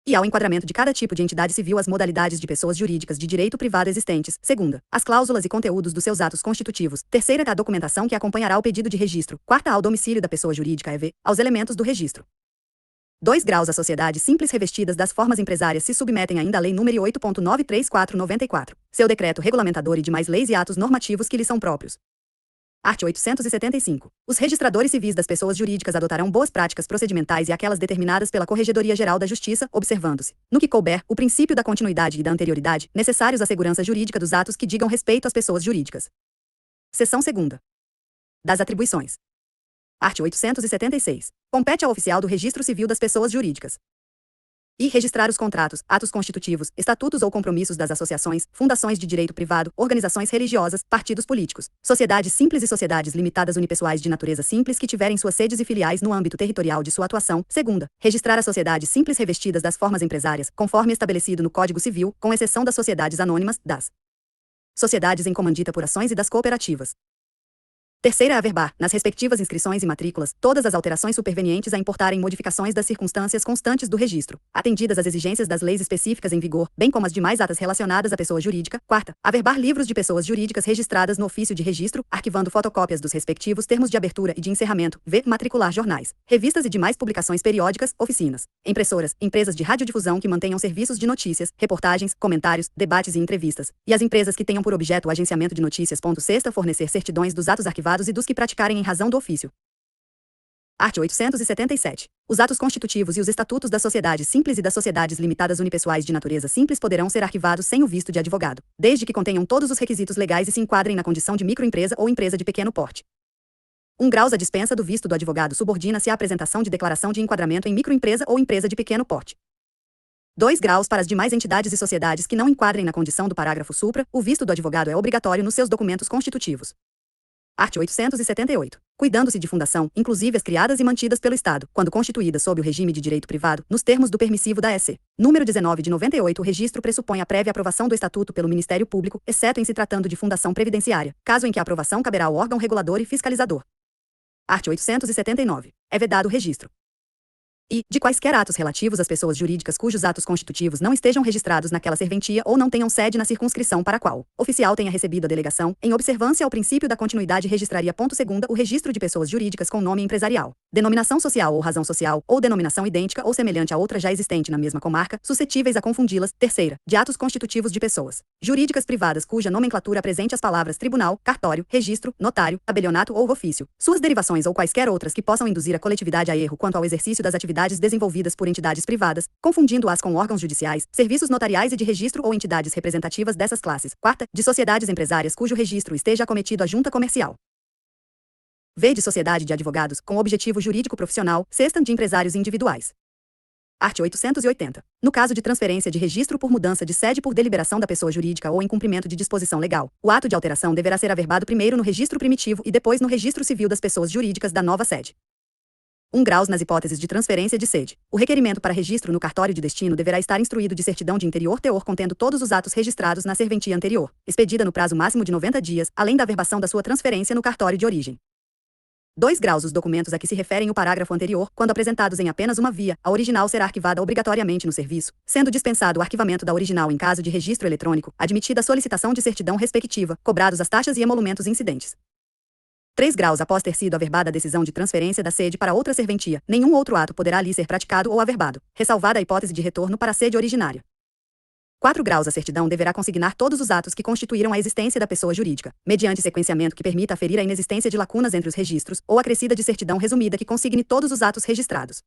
e ao enquadramento de cada tipo de entidade civil as modalidades de pessoas jurídicas de direito privado existentes, segunda, as cláusulas e conteúdos dos seus atos constitutivos, terceira, a documentação que acompanhará o pedido de registro, quarta, ao domicílio da pessoa jurídica EV, aos elementos do registro. 2 graus. As sociedades simples revestidas das formas empresárias se submetem ainda à Lei nº 8.934/94, seu decreto regulamentador e demais leis e atos normativos que lhes são próprios. Art. 875. Os registradores civis das pessoas jurídicas adotarão boas práticas procedimentais e aquelas determinadas pela Corregedoria Geral da Justiça, observando-se, no que couber, o princípio da continuidade e da anterioridade, necessários à segurança jurídica dos atos que digam respeito às pessoas jurídicas. Seção 2ª. Das atribuições. Art. 876. Compete ao oficial do Registro Civil das Pessoas Jurídicas e registrar os contratos, atos constitutivos, estatutos ou compromissos das associações, fundações de direito privado, organizações religiosas, partidos políticos, sociedades simples e sociedades limitadas unipessoais de natureza simples que tiverem suas sedes e filiais no âmbito territorial de sua atuação. Segunda, registrar as sociedades simples revestidas das formas empresárias, conforme estabelecido no Código Civil, com exceção das sociedades anônimas, das sociedades em comandita por ações e das cooperativas. Terceira, averbar, nas respectivas inscrições e matrículas, todas as alterações supervenientes a importarem modificações das circunstâncias constantes do registro, atendidas as exigências das leis específicas em vigor, bem como as demais atas relacionadas à pessoa jurídica. Quarta, averbar livros de pessoas jurídicas registradas no ofício de registro, arquivando fotocópias dos respectivos termos de abertura e de encerramento, matricular jornais, revistas e demais publicações periódicas, oficinas, impressoras, empresas de radiodifusão que mantenham serviços de notícias, reportagens, comentários, debates e entrevistas, e as empresas que tenham por objeto o agenciamento de notícias. Sexta, fornecer certidões dos atos arquivados e dos que praticarem em razão do ofício. Art. 877. Os atos constitutivos e os estatutos das sociedades simples e das sociedades limitadas unipessoais de natureza simples poderão ser arquivados sem o visto de advogado, desde que contenham todos os requisitos legais e se enquadrem na condição de microempresa ou empresa de pequeno porte. 1 graus. A dispensa do visto do advogado subordina-se à apresentação de declaração de enquadramento em microempresa ou empresa de pequeno porte. 2 graus. Para as demais entidades e sociedades que não enquadrem na condição do parágrafo supra, o visto do advogado é obrigatório nos seus documentos constitutivos. Art. 878. Cuidando-se de fundação, inclusive as criadas e mantidas pelo Estado, quando constituídas sob o regime de direito privado, nos termos do permissivo da EC. Número 19 de 98. O registro pressupõe a prévia aprovação do Estatuto pelo Ministério Público, exceto em se tratando de fundação previdenciária, caso em que a aprovação caberá ao órgão regulador e fiscalizador. Art. 879. É vedado o registro e de quaisquer atos relativos às pessoas jurídicas cujos atos constitutivos não estejam registrados naquela serventia ou não tenham sede na circunscrição para a qual oficial tenha recebido a delegação, em observância ao princípio da continuidade registraria. Segunda, o registro de pessoas jurídicas com nome empresarial, denominação social ou razão social, ou denominação idêntica ou semelhante a outra já existente na mesma comarca, suscetíveis a confundi-las. Terceira, de atos constitutivos de pessoas jurídicas privadas cuja nomenclatura apresente as palavras tribunal, cartório, registro, notário, tabelionato ou ofício, suas derivações ou quaisquer outras que possam induzir a coletividade a erro quanto ao exercício das atividades desenvolvidas por entidades privadas, confundindo-as com órgãos judiciais, serviços notariais e de registro ou entidades representativas dessas classes. Quarta, de sociedades empresárias cujo registro esteja acometido à junta comercial. V. De sociedade de advogados, com objetivo jurídico profissional. Sexta, de empresários individuais. Art. 880. No caso de transferência de registro por mudança de sede por deliberação da pessoa jurídica ou em cumprimento de disposição legal, o ato de alteração deverá ser averbado primeiro no registro primitivo e depois no registro civil das pessoas jurídicas da nova sede. 1 graus. Nas hipóteses de transferência de sede, o requerimento para registro no cartório de destino deverá estar instruído de certidão de interior teor contendo todos os atos registrados na serventia anterior, expedida no prazo máximo de 90 dias, além da averbação da sua transferência no cartório de origem. 2 graus. Os documentos a que se referem o parágrafo anterior, quando apresentados em apenas uma via, a original será arquivada obrigatoriamente no serviço, sendo dispensado o arquivamento da original em caso de registro eletrônico, admitida a solicitação de certidão respectiva, cobrados as taxas e emolumentos incidentes. 3 graus. Após ter sido averbada a decisão de transferência da sede para outra serventia, nenhum outro ato poderá ali ser praticado ou averbado, ressalvada a hipótese de retorno para a sede originária. 4 graus. A certidão deverá consignar todos os atos que constituíram a existência da pessoa jurídica, mediante sequenciamento que permita aferir a inexistência de lacunas entre os registros, ou acrescida de certidão resumida que consigne todos os atos registrados.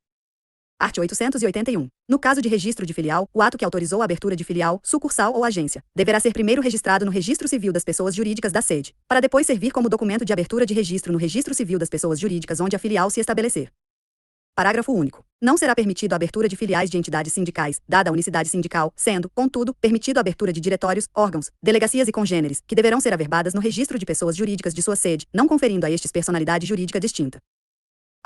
Art. 881. No caso de registro de filial, o ato que autorizou a abertura de filial, sucursal ou agência, deverá ser primeiro registrado no registro civil das pessoas jurídicas da sede, para depois servir como documento de abertura de registro no registro civil das pessoas jurídicas onde a filial se estabelecer. Parágrafo único. Não será permitido a abertura de filiais de entidades sindicais, dada a unicidade sindical, sendo, contudo, permitido a abertura de diretórios, órgãos, delegacias e congêneres, que deverão ser averbadas no registro de pessoas jurídicas de sua sede, não conferindo a estes personalidade jurídica distinta.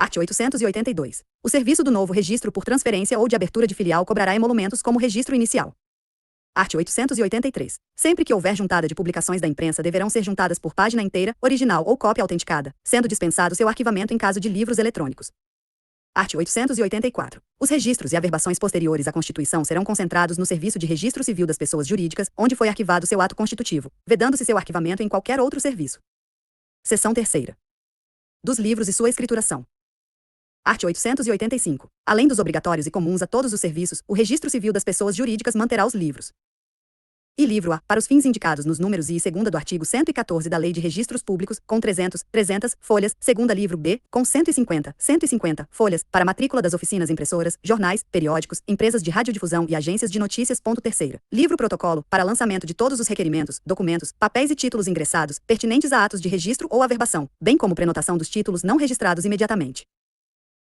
Art. 882. O serviço do novo registro por transferência ou de abertura de filial cobrará emolumentos como registro inicial. Art. 883. Sempre que houver juntada de publicações da imprensa deverão ser juntadas por página inteira, original ou cópia autenticada, sendo dispensado seu arquivamento em caso de livros eletrônicos. Art. 884. Os registros e averbações posteriores à Constituição serão concentrados no Serviço de Registro Civil das Pessoas Jurídicas, onde foi arquivado seu ato constitutivo, vedando-se seu arquivamento em qualquer outro serviço. Seção 3ª. Dos livros e sua escrituração. Art. 885. Além dos obrigatórios e comuns a todos os serviços, o Registro Civil das Pessoas Jurídicas manterá os livros. E livro A, para os fins indicados nos números I e segunda do artigo 114 da Lei de Registros Públicos, com 300 folhas, segunda livro B, com 150 folhas, para matrícula das oficinas impressoras, jornais, periódicos, empresas de radiodifusão e agências de notícias. Terceira. Livro Protocolo, para lançamento de todos os requerimentos, documentos, papéis e títulos ingressados, pertinentes a atos de registro ou averbação, bem como prenotação dos títulos não registrados imediatamente.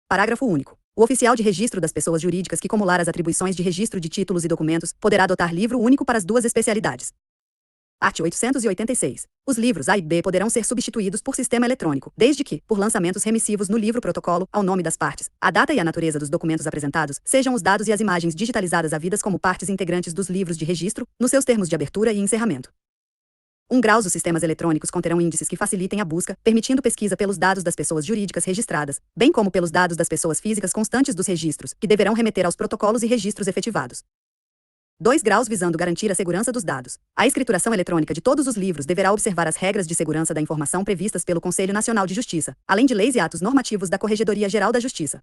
Parágrafo único. O oficial de registro das pessoas jurídicas que acumular as atribuições de registro de títulos e documentos poderá adotar livro único para as duas especialidades. Art. 886. Os livros A e B poderão ser substituídos por sistema eletrônico, desde que, por lançamentos remissivos no livro protocolo, ao nome das partes, a data e a natureza dos documentos apresentados, sejam os dados e as imagens digitalizadas havidas como partes integrantes dos livros de registro, nos seus termos de abertura e encerramento. 1 graus. Os sistemas eletrônicos conterão índices que facilitem a busca, permitindo pesquisa pelos dados das pessoas jurídicas registradas, bem como pelos dados das pessoas físicas constantes dos registros, que deverão remeter aos protocolos e registros efetivados. 2 graus. Visando garantir a segurança dos dados, a escrituração eletrônica de todos os livros deverá observar as regras de segurança da informação previstas pelo Conselho Nacional de Justiça, além de leis e atos normativos da Corregedoria Geral da Justiça.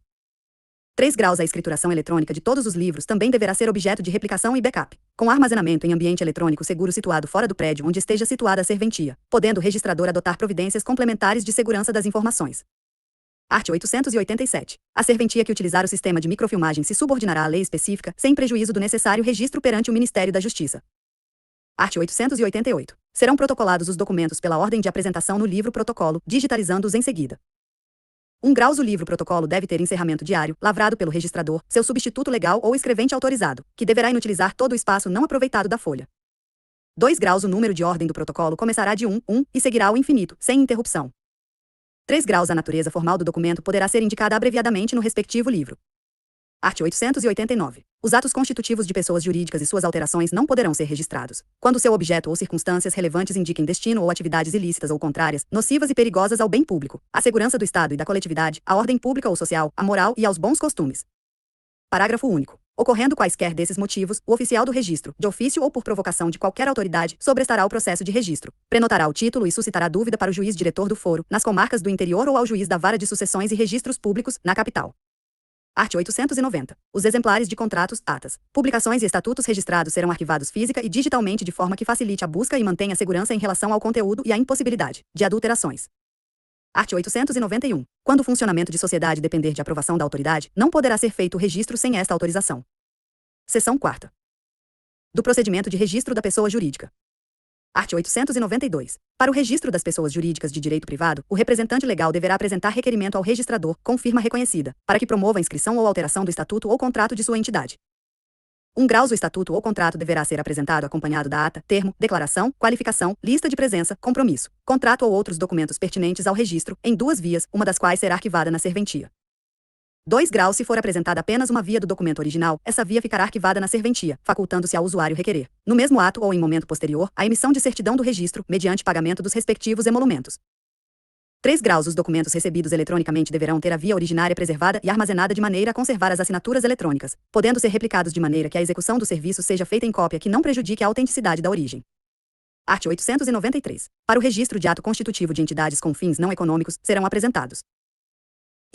3 graus. A escrituração eletrônica de todos os livros também deverá ser objeto de replicação e backup, com armazenamento em ambiente eletrônico seguro situado fora do prédio onde esteja situada a serventia, podendo o registrador adotar providências complementares de segurança das informações. Art. 887. A serventia que utilizar o sistema de microfilmagem se subordinará à lei específica, sem prejuízo do necessário registro perante o Ministério da Justiça. Art. 888. Serão protocolados os documentos pela ordem de apresentação no livro-protocolo, digitalizando-os em seguida. 1 graus. O livro-protocolo deve ter encerramento diário, lavrado pelo registrador, seu substituto legal ou escrevente autorizado, que deverá inutilizar todo o espaço não aproveitado da folha. 2 graus. O número de ordem do protocolo começará de 1, 1 e seguirá ao infinito, sem interrupção. 3 graus. A natureza formal do documento poderá ser indicada abreviadamente no respectivo livro. Art. 889. Os atos constitutivos de pessoas jurídicas e suas alterações não poderão ser registrados, quando seu objeto ou circunstâncias relevantes indiquem destino ou atividades ilícitas ou contrárias, nocivas e perigosas ao bem público, à segurança do Estado e da coletividade, à ordem pública ou social, à moral e aos bons costumes. Parágrafo único. Ocorrendo quaisquer desses motivos, o oficial do registro, de ofício ou por provocação de qualquer autoridade, sobrestará o processo de registro, prenotará o título e suscitará dúvida para o juiz diretor do foro, nas comarcas do interior ou ao juiz da vara de sucessões e registros públicos, na capital. Art. 890. Os exemplares de contratos, atas, publicações e estatutos registrados serão arquivados física e digitalmente de forma que facilite a busca e mantenha a segurança em relação ao conteúdo e à impossibilidade de adulterações. Art. 891. Quando o funcionamento de sociedade depender de aprovação da autoridade, não poderá ser feito o registro sem esta autorização. Seção 4ª. Do procedimento de registro da pessoa jurídica. Art. 892. Para o registro das pessoas jurídicas de direito privado, o representante legal deverá apresentar requerimento ao registrador, com firma reconhecida, para que promova a inscrição ou alteração do estatuto ou contrato de sua entidade. 1 graus. O estatuto ou contrato deverá ser apresentado acompanhado da ata, termo, declaração, qualificação, lista de presença, compromisso, contrato ou outros documentos pertinentes ao registro, em 2 vias, uma das quais será arquivada na serventia. 2 graus. Se for apresentada apenas uma via do documento original, essa via ficará arquivada na serventia, facultando-se ao usuário requerer, no mesmo ato ou em momento posterior, a emissão de certidão do registro, mediante pagamento dos respectivos emolumentos. 3 graus. Os documentos recebidos eletronicamente deverão ter a via originária preservada e armazenada de maneira a conservar as assinaturas eletrônicas, podendo ser replicados de maneira que a execução do serviço seja feita em cópia que não prejudique a autenticidade da origem. Art. 893. Para o registro de ato constitutivo de entidades com fins não econômicos, serão apresentados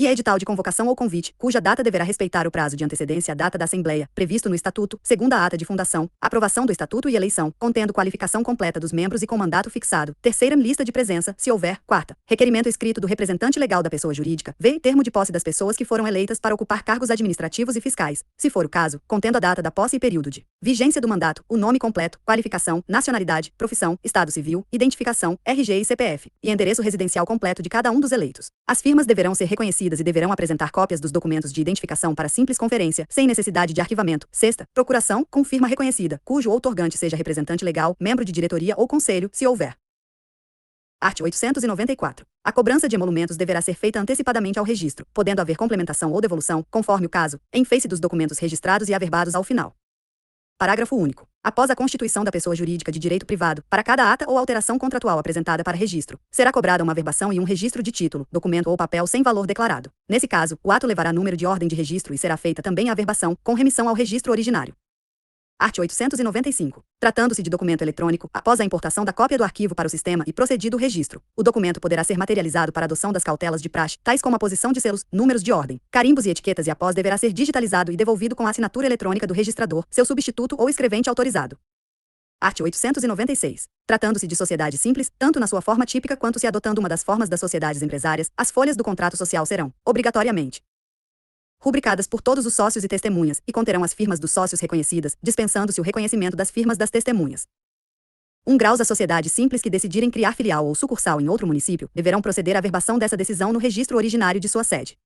e edital de convocação ou convite, cuja data deverá respeitar o prazo de antecedência à data da Assembleia, previsto no Estatuto, segunda ata de fundação, aprovação do Estatuto e eleição, contendo qualificação completa dos membros e com mandato fixado, terceira lista de presença, se houver, quarta, requerimento escrito do representante legal da pessoa jurídica, v. termo de posse das pessoas que foram eleitas para ocupar cargos administrativos e fiscais, se for o caso, contendo a data da posse e período de vigência do mandato, o nome completo, qualificação, nacionalidade, profissão, estado civil, identificação, RG e CPF, e endereço residencial completo de cada um dos eleitos. As firmas deverão ser reconhecidas e deverão apresentar cópias dos documentos de identificação para simples conferência, sem necessidade de arquivamento. Sexta, procuração, com firma reconhecida, cujo outorgante seja representante legal, membro de diretoria ou conselho, se houver. Art. 894. A cobrança de emolumentos deverá ser feita antecipadamente ao registro, podendo haver complementação ou devolução, conforme o caso, em face dos documentos registrados e averbados ao final. Parágrafo único. Após a constituição da pessoa jurídica de direito privado, para cada ata ou alteração contratual apresentada para registro, será cobrada uma averbação e um registro de título, documento ou papel sem valor declarado. Nesse caso, o ato levará número de ordem de registro e será feita também a averbação, com remissão ao registro originário. Art. 895. Tratando-se de documento eletrônico, após a importação da cópia do arquivo para o sistema e procedido o registro, o documento poderá ser materializado para adoção das cautelas de praxe, tais como a posição de selos, números de ordem, carimbos e etiquetas e após deverá ser digitalizado e devolvido com a assinatura eletrônica do registrador, seu substituto ou escrevente autorizado. Art. 896. Tratando-se de sociedade simples, tanto na sua forma típica quanto se adotando uma das formas das sociedades empresárias, as folhas do contrato social serão, obrigatoriamente, rubricadas por todos os sócios e testemunhas, e conterão as firmas dos sócios reconhecidas, dispensando-se o reconhecimento das firmas das testemunhas. 1 graus. A sociedade simples que decidirem criar filial ou sucursal em outro município, deverão proceder à averbação dessa decisão no registro originário de sua sede.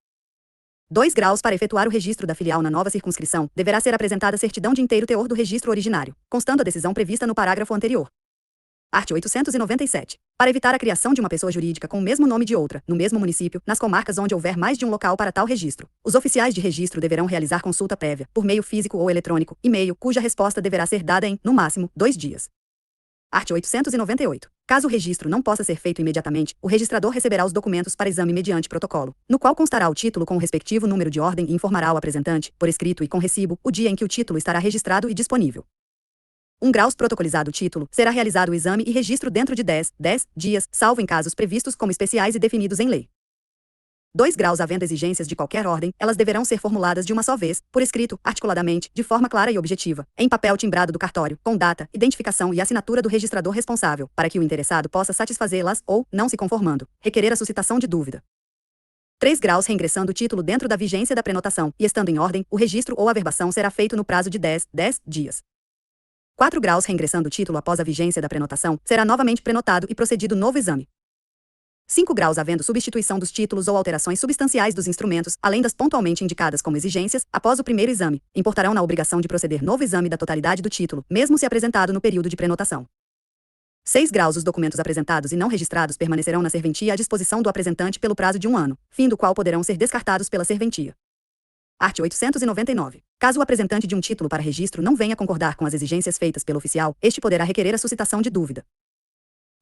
2 graus. Para efetuar o registro da filial na nova circunscrição, deverá ser apresentada certidão de inteiro teor do registro originário, constando a decisão prevista no parágrafo anterior. Art. 897. Para evitar a criação de uma pessoa jurídica com o mesmo nome de outra, no mesmo município, nas comarcas onde houver mais de um local para tal registro, os oficiais de registro deverão realizar consulta prévia, por meio físico ou eletrônico, e-mail, cuja resposta deverá ser dada em, no máximo, 2 dias. Art. 898. Caso o registro não possa ser feito imediatamente, o registrador receberá os documentos para exame mediante protocolo, no qual constará o título com o respectivo número de ordem e informará ao apresentante, por escrito e com recibo, o dia em que o título estará registrado e disponível. 1 graus. Protocolizado o título, será realizado o exame e registro dentro de 10 dias, salvo em casos previstos como especiais e definidos em lei. 2 graus. Havendo exigências de qualquer ordem, elas deverão ser formuladas de uma só vez, por escrito, articuladamente, de forma clara e objetiva, em papel timbrado do cartório, com data, identificação e assinatura do registrador responsável, para que o interessado possa satisfazê-las ou, não se conformando, requerer a suscitação de dúvida. 3 graus reingressando o título dentro da vigência da prenotação, e estando em ordem, o registro ou averbação será feito no prazo de 10 dias. 4 graus reingressando o título após a vigência da prenotação, será novamente prenotado e procedido novo exame. 5 graus havendo substituição dos títulos ou alterações substanciais dos instrumentos, além das pontualmente indicadas como exigências, após o primeiro exame, importarão na obrigação de proceder novo exame da totalidade do título, mesmo se apresentado no período de prenotação. 6 graus os documentos apresentados e não registrados permanecerão na serventia à disposição do apresentante pelo prazo de 1 ano, fim do qual poderão ser descartados pela serventia. Art. 899. Caso o apresentante de um título para registro não venha concordar com as exigências feitas pelo oficial, este poderá requerer a suscitação de dúvida.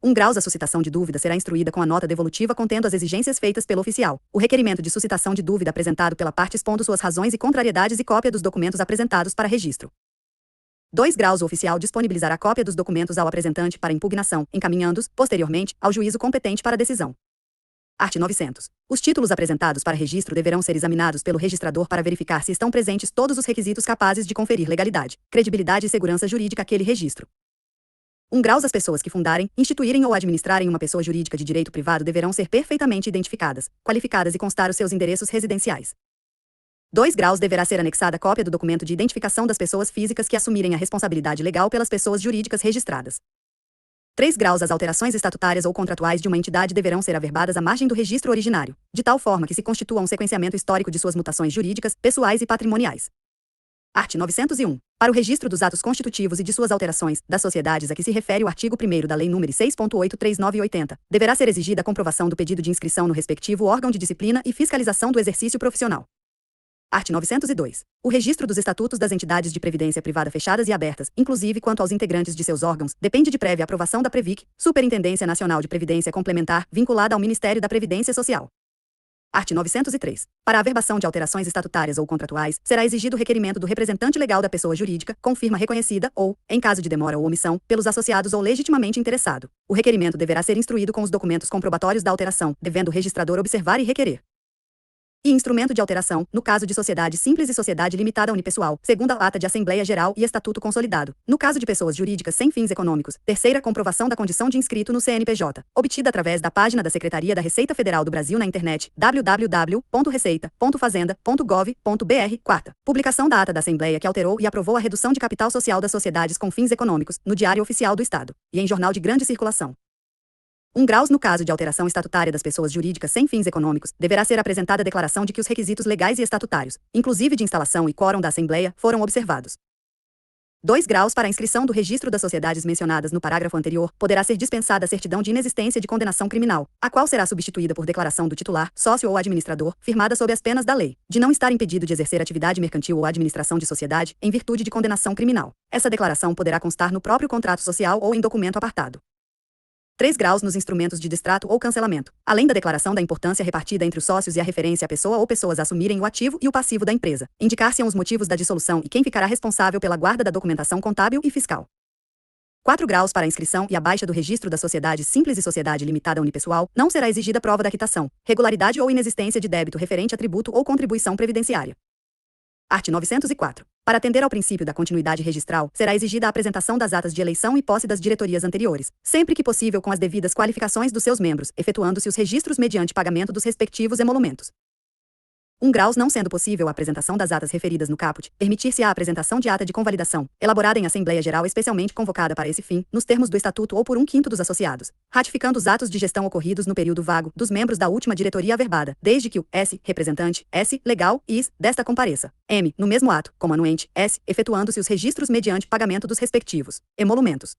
1 graus a suscitação de dúvida será instruída com a nota devolutiva contendo as exigências feitas pelo oficial, o requerimento de suscitação de dúvida apresentado pela parte expondo suas razões e contrariedades e cópia dos documentos apresentados para registro. 2 graus o oficial disponibilizará cópia dos documentos ao apresentante para impugnação, encaminhando-os, posteriormente, ao juízo competente para decisão. Art. 900. Os títulos apresentados para registro deverão ser examinados pelo registrador para verificar se estão presentes todos os requisitos capazes de conferir legalidade, credibilidade e segurança jurídica àquele registro. 1 graus as pessoas que fundarem, instituírem ou administrarem uma pessoa jurídica de direito privado deverão ser perfeitamente identificadas, qualificadas e constar os seus endereços residenciais. 2 graus deverá ser anexada cópia do documento de identificação das pessoas físicas que assumirem a responsabilidade legal pelas pessoas jurídicas registradas. 3 graus as alterações estatutárias ou contratuais de uma entidade deverão ser averbadas à margem do registro originário, de tal forma que se constitua um sequenciamento histórico de suas mutações jurídicas, pessoais e patrimoniais. Art. 901. Para o registro dos atos constitutivos e de suas alterações, das sociedades a que se refere o artigo 1º da Lei nº 6.839/80, deverá ser exigida a comprovação do pedido de inscrição no respectivo órgão de disciplina e fiscalização do exercício profissional. Art. 902. O registro dos estatutos das entidades de previdência privada fechadas e abertas, inclusive quanto aos integrantes de seus órgãos, depende de prévia aprovação da Previc, Superintendência Nacional de Previdência Complementar, vinculada ao Ministério da Previdência Social. Art. 903. Para a averbação de alterações estatutárias ou contratuais, será exigido o requerimento do representante legal da pessoa jurídica, com firma reconhecida ou, em caso de demora ou omissão, pelos associados ou legitimamente interessado. O requerimento deverá ser instruído com os documentos comprobatórios da alteração, devendo o registrador observar e requerer. E instrumento de alteração, no caso de sociedade simples e sociedade limitada unipessoal, segunda ata de Assembleia Geral e Estatuto Consolidado. No caso de pessoas jurídicas sem fins econômicos, terceira comprovação da condição de inscrito no CNPJ, obtida através da página da Secretaria da Receita Federal do Brasil na internet, www.receita.fazenda.gov.br. Quarta, publicação da ata da Assembleia que alterou e aprovou a redução de capital social das sociedades com fins econômicos, no Diário Oficial do Estado, e em jornal de grande circulação. 1 graus no caso de alteração estatutária das pessoas jurídicas sem fins econômicos, deverá ser apresentada a declaração de que os requisitos legais e estatutários, inclusive de instalação e quórum da Assembleia, foram observados. 2 graus para a inscrição do registro das sociedades mencionadas no parágrafo anterior, poderá ser dispensada a certidão de inexistência de condenação criminal, a qual será substituída por declaração do titular, sócio ou administrador, firmada sob as penas da lei, de não estar impedido de exercer atividade mercantil ou administração de sociedade, em virtude de condenação criminal. Essa declaração poderá constar no próprio contrato social ou em documento apartado. 3 graus nos instrumentos de distrato ou cancelamento, além da declaração da importância repartida entre os sócios e a referência à pessoa ou pessoas a assumirem o ativo e o passivo da empresa, indicar-se-ão os motivos da dissolução e quem ficará responsável pela guarda da documentação contábil e fiscal. 4 graus para a inscrição e a baixa do registro da sociedade simples e sociedade limitada unipessoal, não será exigida prova da quitação, regularidade ou inexistência de débito referente a tributo ou contribuição previdenciária. Art. 904. Para atender ao princípio da continuidade registral, será exigida a apresentação das atas de eleição e posse das diretorias anteriores, sempre que possível com as devidas qualificações dos seus membros, efetuando-se os registros mediante pagamento dos respectivos emolumentos. 1 graus não sendo possível a apresentação das atas referidas no caput, permitir-se a apresentação de ata de convalidação, elaborada em Assembleia Geral especialmente convocada para esse fim, nos termos do Estatuto ou por 1/5 dos associados, ratificando os atos de gestão ocorridos no período vago dos membros da última diretoria averbada, desde que o S. representante, S. legal, IS, desta compareça. M. no mesmo ato, como anuente, S. efetuando-se os registros mediante pagamento dos respectivos emolumentos.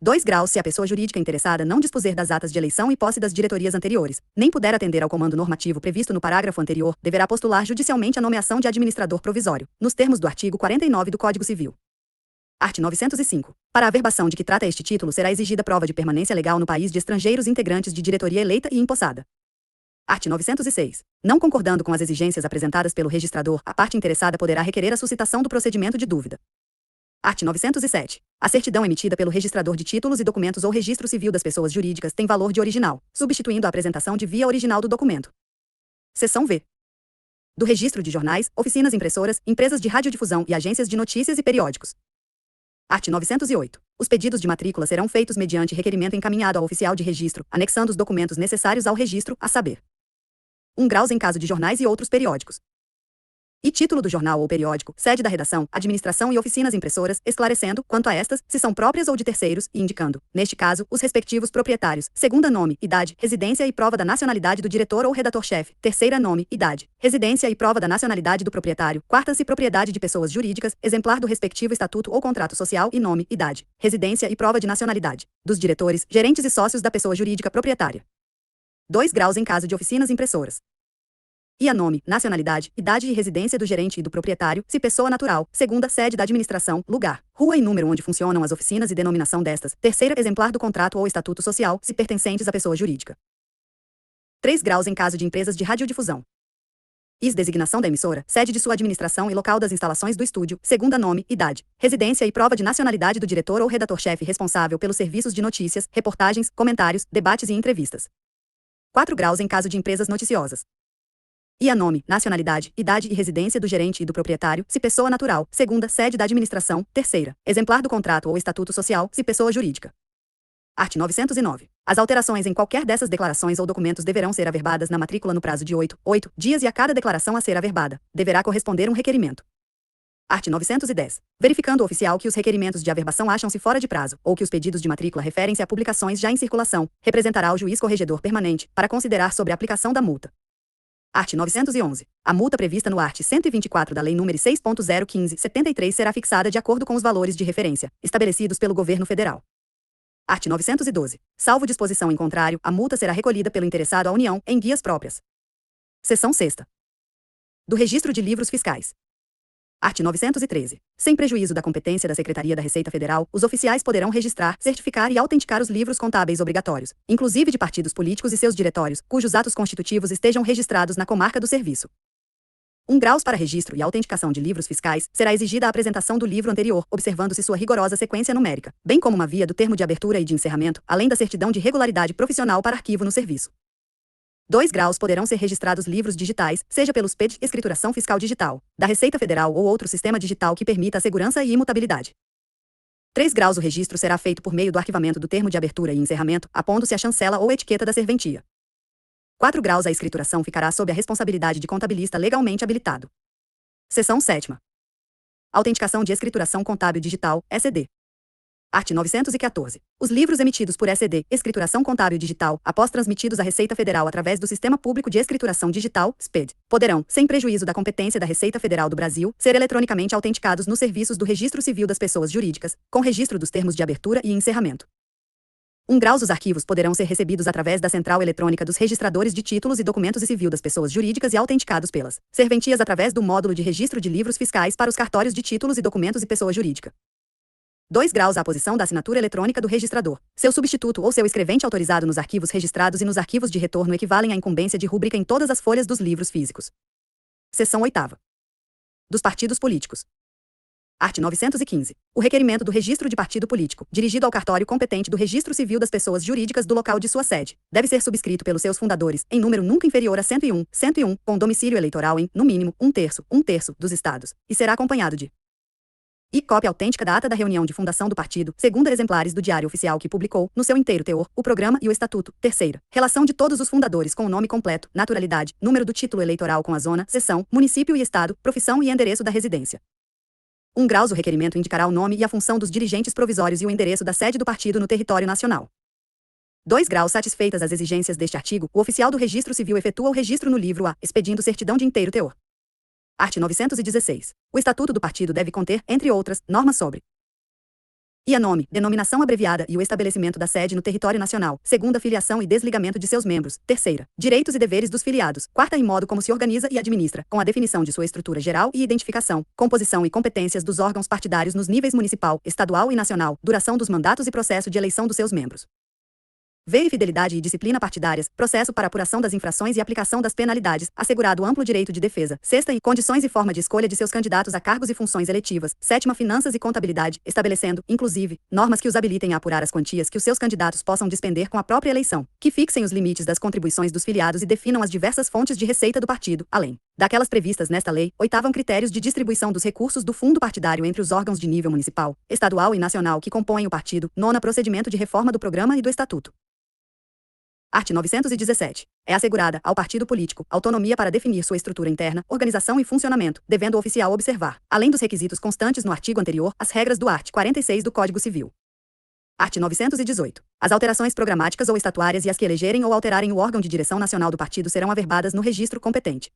2 graus se a pessoa jurídica interessada não dispuser das atas de eleição e posse das diretorias anteriores, nem puder atender ao comando normativo previsto no parágrafo anterior, deverá postular judicialmente a nomeação de administrador provisório, nos termos do artigo 49 do Código Civil. Art. 905. Para a averbação de que trata este título será exigida prova de permanência legal no país de estrangeiros integrantes de diretoria eleita e empossada. Art. 906. Não concordando com as exigências apresentadas pelo registrador, a parte interessada poderá requerer a suscitação do procedimento de dúvida. Art. 907. A certidão emitida pelo registrador de títulos e documentos ou registro civil das pessoas jurídicas tem valor de original, substituindo a apresentação de via original do documento. Seção V. Do registro de jornais, oficinas impressoras, empresas de radiodifusão e agências de notícias e periódicos. Art. 908. Os pedidos de matrícula serão feitos mediante requerimento encaminhado ao oficial de registro, anexando os documentos necessários ao registro, a saber: 1 graus em caso de jornais e outros periódicos. E título do jornal ou periódico, sede da redação, administração e oficinas impressoras, esclarecendo, quanto a estas, se são próprias ou de terceiros, e indicando, neste caso, os respectivos proprietários, segunda nome, idade, residência e prova da nacionalidade do diretor ou redator-chefe, terceira nome, idade, residência e prova da nacionalidade do proprietário, quarta-se propriedade de pessoas jurídicas, exemplar do respectivo estatuto ou contrato social e nome, idade, residência e prova de nacionalidade, dos diretores, gerentes e sócios da pessoa jurídica proprietária. 2 graus em caso de oficinas impressoras. E a nome, nacionalidade, idade e residência do gerente e do proprietário, se pessoa natural, segunda sede da administração, lugar, rua e número onde funcionam as oficinas e denominação destas, terceira exemplar do contrato ou estatuto social, se pertencentes à pessoa jurídica. 3 graus em caso de empresas de radiodifusão. Designação da emissora, sede de sua administração e local das instalações do estúdio, segunda nome, idade, residência e prova de nacionalidade do diretor ou redator-chefe responsável pelos serviços de notícias, reportagens, comentários, debates e entrevistas. 4 graus em caso de empresas noticiosas. E a nome, nacionalidade, idade e residência do gerente e do proprietário, se pessoa natural, segunda sede da administração, terceira, exemplar do contrato ou estatuto social, se pessoa jurídica. Art. 909. As alterações em qualquer dessas declarações ou documentos deverão ser averbadas na matrícula no prazo de 8 dias e a cada declaração a ser averbada, deverá corresponder um requerimento. Art. 910. Verificando o oficial que os requerimentos de averbação acham-se fora de prazo, ou que os pedidos de matrícula referem-se a publicações já em circulação, representará o juiz corregedor permanente, para considerar sobre a aplicação da multa. Art. 911. A multa prevista no art. 124 da Lei nº 6.015/73 será fixada de acordo com os valores de referência, estabelecidos pelo Governo Federal. Art. 912. Salvo disposição em contrário, a multa será recolhida pelo interessado à União, em vias próprias. Seção 6ª. Do Registro de Livros Fiscais. Art. 913. Sem prejuízo da competência da Secretaria da Receita Federal, os oficiais poderão registrar, certificar e autenticar os livros contábeis obrigatórios, inclusive de partidos políticos e seus diretórios, cujos atos constitutivos estejam registrados na comarca do serviço. 1 graus para registro e autenticação de livros fiscais, será exigida a apresentação do livro anterior, observando-se sua rigorosa sequência numérica, bem como uma via do termo de abertura e de encerramento, além da certidão de regularidade profissional para arquivo no serviço. 2 graus poderão ser registrados livros digitais, seja pelos PED, Escrituração Fiscal Digital, da Receita Federal ou outro sistema digital que permita a segurança e imutabilidade. 3 graus o registro será feito por meio do arquivamento do termo de abertura e encerramento, apondo-se a chancela ou etiqueta da serventia. 4 graus a escrituração ficará sob a responsabilidade de contabilista legalmente habilitado. Seção 7ª. Autenticação de Escrituração Contábil Digital, ECD. Art. 914. Os livros emitidos por ECD, Escrituração Contábil Digital, após transmitidos à Receita Federal através do Sistema Público de Escrituração Digital, SPED, poderão, sem prejuízo da competência da Receita Federal do Brasil, ser eletronicamente autenticados nos serviços do Registro Civil das Pessoas Jurídicas, com registro dos termos de abertura e encerramento. 1 graus os arquivos poderão ser recebidos através da Central Eletrônica dos Registradores de Títulos e Documentos e Civil das Pessoas Jurídicas e autenticados pelas serventias através do módulo de registro de livros fiscais para os cartórios de títulos e documentos e pessoa jurídica. 2 graus a posição da assinatura eletrônica do registrador. Seu substituto ou seu escrevente autorizado nos arquivos registrados e nos arquivos de retorno equivalem à incumbência de rúbrica em todas as folhas dos livros físicos. Seção 8ª. Dos partidos políticos. Art. 915. O requerimento do registro de partido político, dirigido ao cartório competente do Registro Civil das Pessoas Jurídicas do local de sua sede, deve ser subscrito pelos seus fundadores, em número nunca inferior a 101, com domicílio eleitoral em, no mínimo, 1/3 dos estados, e será acompanhado de cópia autêntica da ata da reunião de fundação do partido, segunda exemplares do Diário Oficial que publicou, no seu inteiro teor, o programa e o estatuto. Terceira, relação de todos os fundadores com o nome completo, naturalidade, número do título eleitoral com a zona, seção, município e estado, profissão e endereço da residência. 1 graus o requerimento indicará o nome e a função dos dirigentes provisórios e o endereço da sede do partido no território nacional. 2 graus satisfeitas as exigências deste artigo, o oficial do Registro Civil efetua o registro no livro A, expedindo certidão de inteiro teor. Art. 916. O Estatuto do Partido deve conter, entre outras, normas sobre a nome, denominação abreviada e o estabelecimento da sede no território nacional. Segunda, filiação e desligamento de seus membros. Terceira, direitos e deveres dos filiados. Quarta, e modo como se organiza e administra, com a definição de sua estrutura geral e identificação, composição e competências dos órgãos partidários nos níveis municipal, estadual e nacional, duração dos mandatos e processo de eleição dos seus membros. V. Fidelidade e disciplina partidárias, processo para apuração das infrações e aplicação das penalidades, assegurado amplo direito de defesa. Sexta, e condições e forma de escolha de seus candidatos a cargos e funções eletivas. Sétima, finanças e contabilidade, estabelecendo, inclusive, normas que os habilitem a apurar as quantias que os seus candidatos possam despender com a própria eleição, que fixem os limites das contribuições dos filiados e definam as diversas fontes de receita do partido, além daquelas previstas nesta lei. Oitava, critérios de distribuição dos recursos do fundo partidário entre os órgãos de nível municipal, estadual e nacional que compõem o partido. Nona, procedimento de reforma do programa e do estatuto. Art. 917. É assegurada, ao partido político, autonomia para definir sua estrutura interna, organização e funcionamento, devendo o oficial observar, além dos requisitos constantes no artigo anterior, as regras do art. 46 do Código Civil. Art. 918. As alterações programáticas ou estatuárias e as que elegerem ou alterarem o órgão de direção nacional do partido serão averbadas no registro competente.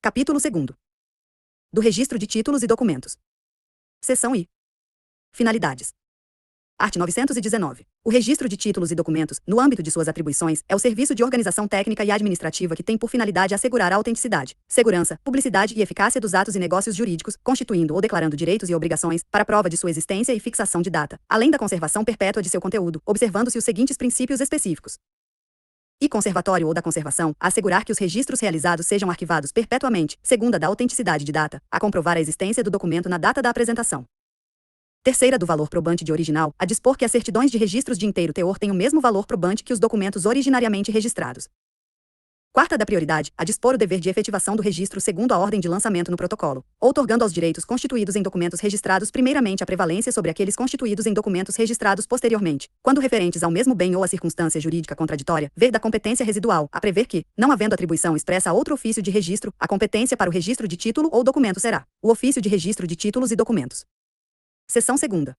Capítulo 2º. Do Registro de Títulos e Documentos. Seção I. Finalidades. Art. 919. O registro de títulos e documentos, no âmbito de suas atribuições, é o serviço de organização técnica e administrativa que tem por finalidade assegurar a autenticidade, segurança, publicidade e eficácia dos atos e negócios jurídicos, constituindo ou declarando direitos e obrigações, para prova de sua existência e fixação de data, além da conservação perpétua de seu conteúdo, observando-se os seguintes princípios específicos. E conservatório ou da conservação, a assegurar que os registros realizados sejam arquivados perpetuamente, segunda da autenticidade de data, a comprovar a existência do documento na data da apresentação. Terceira do valor probante de original, a dispor que as certidões de registros de inteiro teor têm o mesmo valor probante que os documentos originariamente registrados. Quarta da prioridade, a dispor o dever de efetivação do registro segundo a ordem de lançamento no protocolo, outorgando aos direitos constituídos em documentos registrados primeiramente a prevalência sobre aqueles constituídos em documentos registrados posteriormente, quando referentes ao mesmo bem ou à circunstância jurídica contraditória, ver da competência residual, a prever que, não havendo atribuição expressa a outro ofício de registro, a competência para o registro de título ou documento será o ofício de registro de títulos e documentos. Seção 2ª.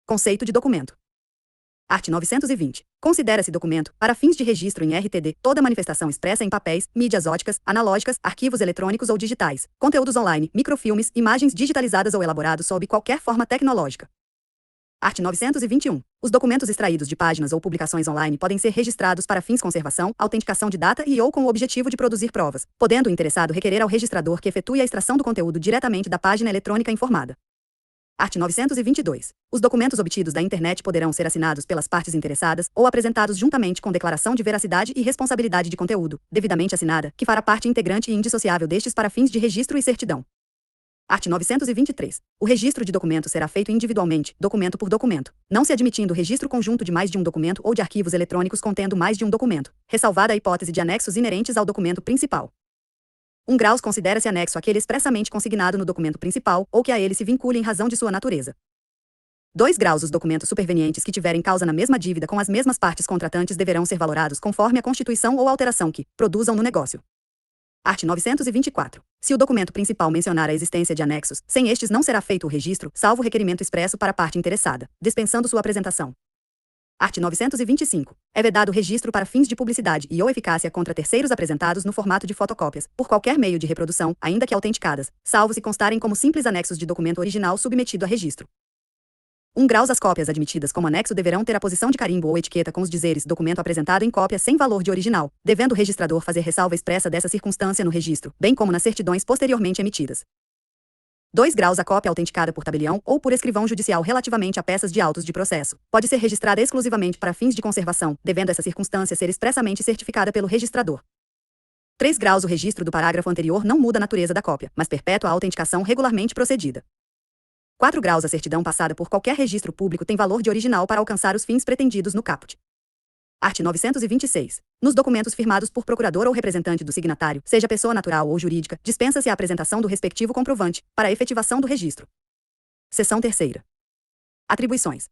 Conceito de documento. Art. 920. Considera-se documento, para fins de registro em RTD, toda manifestação expressa em papéis, mídias óticas, analógicas, arquivos eletrônicos ou digitais, conteúdos online, microfilmes, imagens digitalizadas ou elaborados sob qualquer forma tecnológica. Art. 921. Os documentos extraídos de páginas ou publicações online podem ser registrados para fins conservação, autenticação de data e ou com o objetivo de produzir provas, podendo o interessado requerer ao registrador que efetue a extração do conteúdo diretamente da página eletrônica informada. Art. 922. Os documentos obtidos da internet poderão ser assinados pelas partes interessadas ou apresentados juntamente com declaração de veracidade e responsabilidade de conteúdo, devidamente assinada, que fará parte integrante e indissociável destes para fins de registro e certidão. Art. 923. O registro de documentos será feito individualmente, documento por documento, não se admitindo o registro conjunto de mais de um documento ou de arquivos eletrônicos contendo mais de um documento, ressalvada a hipótese de anexos inerentes ao documento principal. 1 grau considera-se anexo àquele expressamente consignado no documento principal ou que a ele se vincule em razão de sua natureza. 2 graus os documentos supervenientes que tiverem causa na mesma dívida com as mesmas partes contratantes deverão ser valorados conforme a constituição ou alteração que produzam no negócio. Art. 924. Se o documento principal mencionar a existência de anexos, sem estes não será feito o registro, salvo requerimento expresso para a parte interessada, dispensando sua apresentação. Art. 925. É vedado o registro para fins de publicidade e ou eficácia contra terceiros apresentados no formato de fotocópias, por qualquer meio de reprodução, ainda que autenticadas, salvo se constarem como simples anexos de documento original submetido a registro. 1 grau as cópias admitidas como anexo deverão ter a posição de carimbo ou etiqueta com os dizeres documento apresentado em cópia sem valor de original, devendo o registrador fazer ressalva expressa dessa circunstância no registro, bem como nas certidões posteriormente emitidas. 2 graus a cópia autenticada por tabelião ou por escrivão judicial relativamente a peças de autos de processo, pode ser registrada exclusivamente para fins de conservação, devendo essa circunstância ser expressamente certificada pelo registrador. 3 graus o registro do parágrafo anterior não muda a natureza da cópia, mas perpétua a autenticação regularmente procedida. 4 graus a certidão passada por qualquer registro público tem valor de original para alcançar os fins pretendidos no caput. Art. 926. Nos documentos firmados por procurador ou representante do signatário, seja pessoa natural ou jurídica, dispensa-se a apresentação do respectivo comprovante, para a efetivação do registro. Seção 3ª. Atribuições.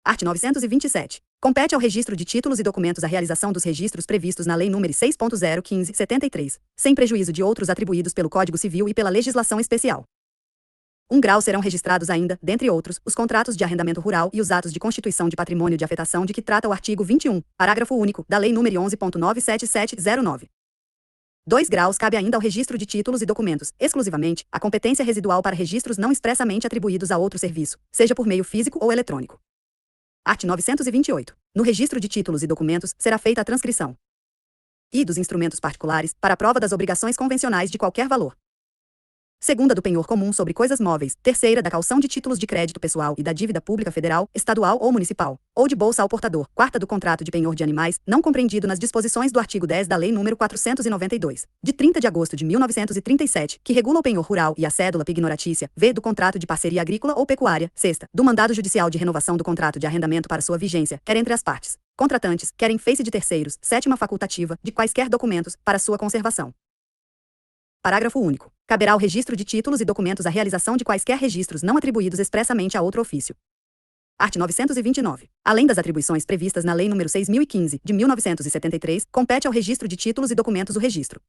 Art. 927. Compete ao registro de títulos e documentos a realização dos registros previstos na Lei nº 6.015/73, sem prejuízo de outros atribuídos pelo Código Civil e pela legislação especial. 1 grau serão registrados ainda, dentre outros, os contratos de arrendamento rural e os atos de constituição de patrimônio de afetação de que trata o artigo 21, parágrafo único, da Lei nº 11.97709. 2 graus cabe ainda ao registro de títulos e documentos, exclusivamente, a competência residual para registros não expressamente atribuídos a outro serviço, seja por meio físico ou eletrônico. Art. 928. No registro de títulos e documentos, será feita a transcrição e dos instrumentos particulares, para a prova das obrigações convencionais de qualquer valor. Segunda do penhor comum sobre coisas móveis, terceira da calção de títulos de crédito pessoal e da dívida pública federal, estadual ou municipal, ou de bolsa ao portador, quarta do contrato de penhor de animais, não compreendido nas disposições do artigo 10 da Lei nº 492, de 30 de agosto de 1937, que regula o penhor rural e a cédula pignoratícia, v. do contrato de parceria agrícola ou pecuária, sexta, do mandado judicial de renovação do contrato de arrendamento para sua vigência, quer entre as partes contratantes, quer em face de terceiros, sétima facultativa, de quaisquer documentos, para sua conservação. Parágrafo único. Caberá ao registro de títulos e documentos a realização de quaisquer registros não atribuídos expressamente a outro ofício. Art. 929. Além das atribuições previstas na Lei nº 6.015, de 1973, compete ao Registro de Títulos e Documentos o registro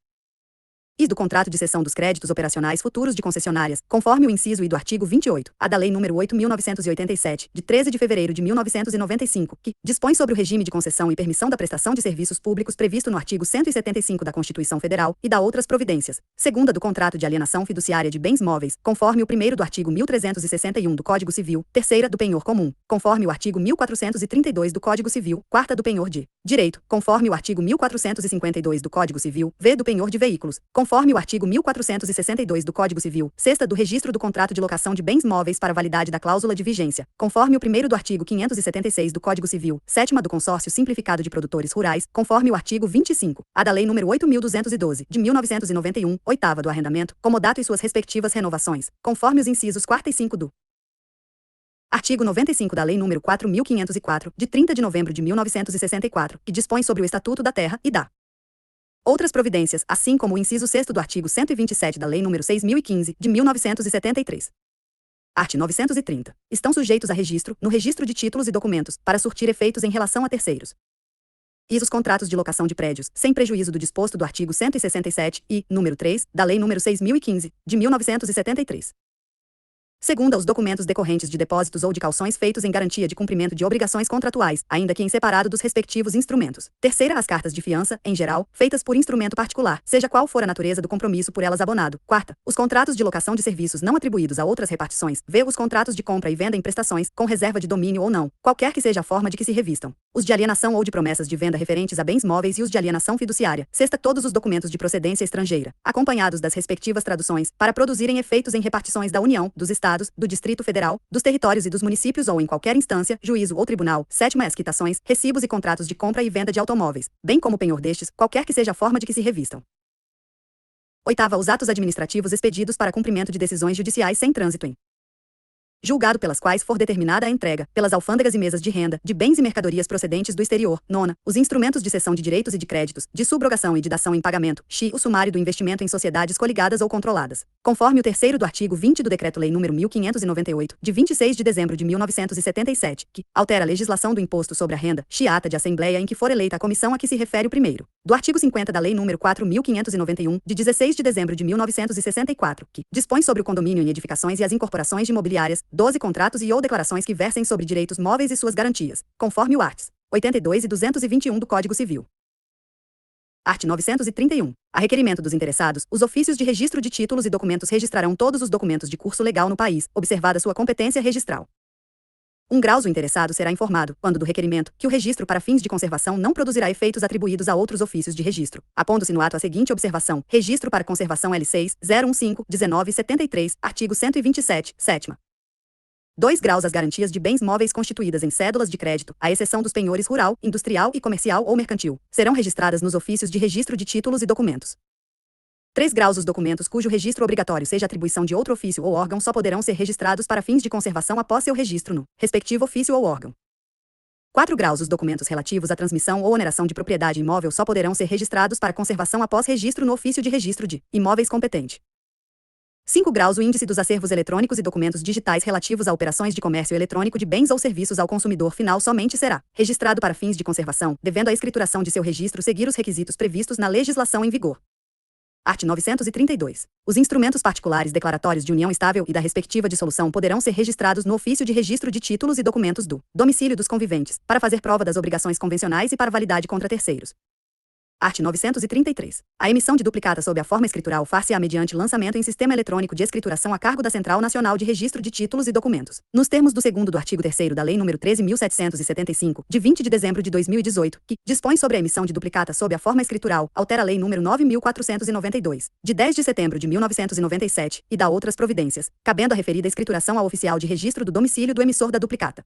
do contrato de cessão dos créditos operacionais futuros de concessionárias, conforme o inciso I do artigo 28, a da Lei nº 8.987, de 13 de fevereiro de 1995, que dispõe sobre o regime de concessão e permissão da prestação de serviços públicos previsto no artigo 175 da Constituição Federal, e da outras providências. Segunda, do contrato de alienação fiduciária de bens móveis, conforme o primeiro do artigo 1361 do Código Civil. Terceira, do penhor comum, conforme o artigo 1432 do Código Civil. Quarta, do penhor de direito, conforme o artigo 1452 do Código Civil. V, do penhor de veículos, conforme o artigo 1462 do Código Civil. Sexta, do registro do contrato de locação de bens móveis para validade da cláusula de vigência, conforme o primeiro do artigo 576 do Código Civil. Sétima, do consórcio simplificado de produtores rurais, conforme o artigo 25, a da Lei nº 8.212, de 1991. Oitava, do arrendamento, comodato e suas respectivas renovações, conforme os incisos 4 e 5 do artigo 95 da Lei nº 4.504, de 30 de novembro de 1964, que dispõe sobre o Estatuto da Terra e da outras providências, assim como o inciso 6º do artigo 127 da Lei nº 6.015, de 1973. Art. 930. Estão sujeitos a registro, no registro de títulos e documentos, para surtir efeitos em relação a terceiros, e os contratos de locação de prédios, sem prejuízo do disposto do artigo 167 e, número 3, da Lei nº 6.015, de 1973. Segunda, os documentos decorrentes de depósitos ou de calções feitos em garantia de cumprimento de obrigações contratuais, ainda que em separado dos respectivos instrumentos. Terceira, as cartas de fiança, em geral, feitas por instrumento particular, seja qual for a natureza do compromisso por elas abonado. Quarta, os contratos de locação de serviços não atribuídos a outras repartições, vê os contratos de compra e venda em prestações, com reserva de domínio ou não, qualquer que seja a forma de que se revistam. Os de alienação ou de promessas de venda referentes a bens móveis e os de alienação fiduciária. Sexta, todos os documentos de procedência estrangeira, acompanhados das respectivas traduções, para produzirem efeitos em repartições da União, dos Estados, do Distrito Federal, dos territórios e dos municípios ou em qualquer instância, juízo ou tribunal. Sétima, as quitações, recibos e contratos de compra e venda de automóveis, bem como o penhor destes, qualquer que seja a forma de que se revistam. Oitava, os atos administrativos expedidos para cumprimento de decisões judiciais sem trânsito em julgado, pelas quais for determinada a entrega, pelas alfândegas e mesas de renda, de bens e mercadorias procedentes do exterior. Nona, os instrumentos de cessão de direitos e de créditos, de subrogação e de dação em pagamento. O sumário do investimento em sociedades coligadas ou controladas, conforme o terceiro do artigo 20 do Decreto-Lei nº 1598, de 26 de dezembro de 1977, que altera a legislação do imposto sobre a renda, ata de assembleia em que for eleita a comissão a que se refere o primeiro. Do artigo 50 da Lei nº 4.591, de 16 de dezembro de 1964, que dispõe sobre o condomínio em edificações e as incorporações de imobiliárias. 12, contratos e ou declarações que versem sobre direitos móveis e suas garantias, conforme o arts. 82 e 221 do Código Civil. Art. 931. A requerimento dos interessados, os ofícios de registro de títulos e documentos registrarão todos os documentos de curso legal no país, observada sua competência registral. 1 grau. O interessado será informado, quando do requerimento, que o registro para fins de conservação não produzirá efeitos atribuídos a outros ofícios de registro. Apondo-se no ato a seguinte observação: registro para conservação L6, 015-1973, artigo 127, sétima. 2 graus. As garantias de bens móveis constituídas em cédulas de crédito, à exceção dos penhores rural, industrial e comercial ou mercantil, serão registradas nos ofícios de registro de títulos e documentos. 3 graus. Os documentos cujo registro obrigatório seja atribuição de outro ofício ou órgão só poderão ser registrados para fins de conservação após seu registro no respectivo ofício ou órgão. 4 graus. Os documentos relativos à transmissão ou oneração de propriedade imóvel só poderão ser registrados para conservação após registro no ofício de registro de imóveis competente. 5 graus. O índice dos acervos eletrônicos e documentos digitais relativos a operações de comércio eletrônico de bens ou serviços ao consumidor final somente será registrado para fins de conservação, devendo a escrituração de seu registro seguir os requisitos previstos na legislação em vigor. Art. 932. Os instrumentos particulares declaratórios de união estável e da respectiva dissolução poderão ser registrados no ofício de registro de títulos e documentos do domicílio dos conviventes, para fazer prova das obrigações convencionais e para validade contra terceiros. Art. 933. A emissão de duplicata sob a forma escritural far-se-á mediante lançamento em sistema eletrônico de escrituração a cargo da Central Nacional de Registro de Títulos e Documentos, nos termos do 2º do artigo 3º da Lei nº 13.775, de 20 de dezembro de 2018, que dispõe sobre a emissão de duplicata sob a forma escritural, altera a Lei nº 9.492, de 10 de setembro de 1997, e dá outras providências, cabendo a referida escrituração ao oficial de registro do domicílio do emissor da duplicata.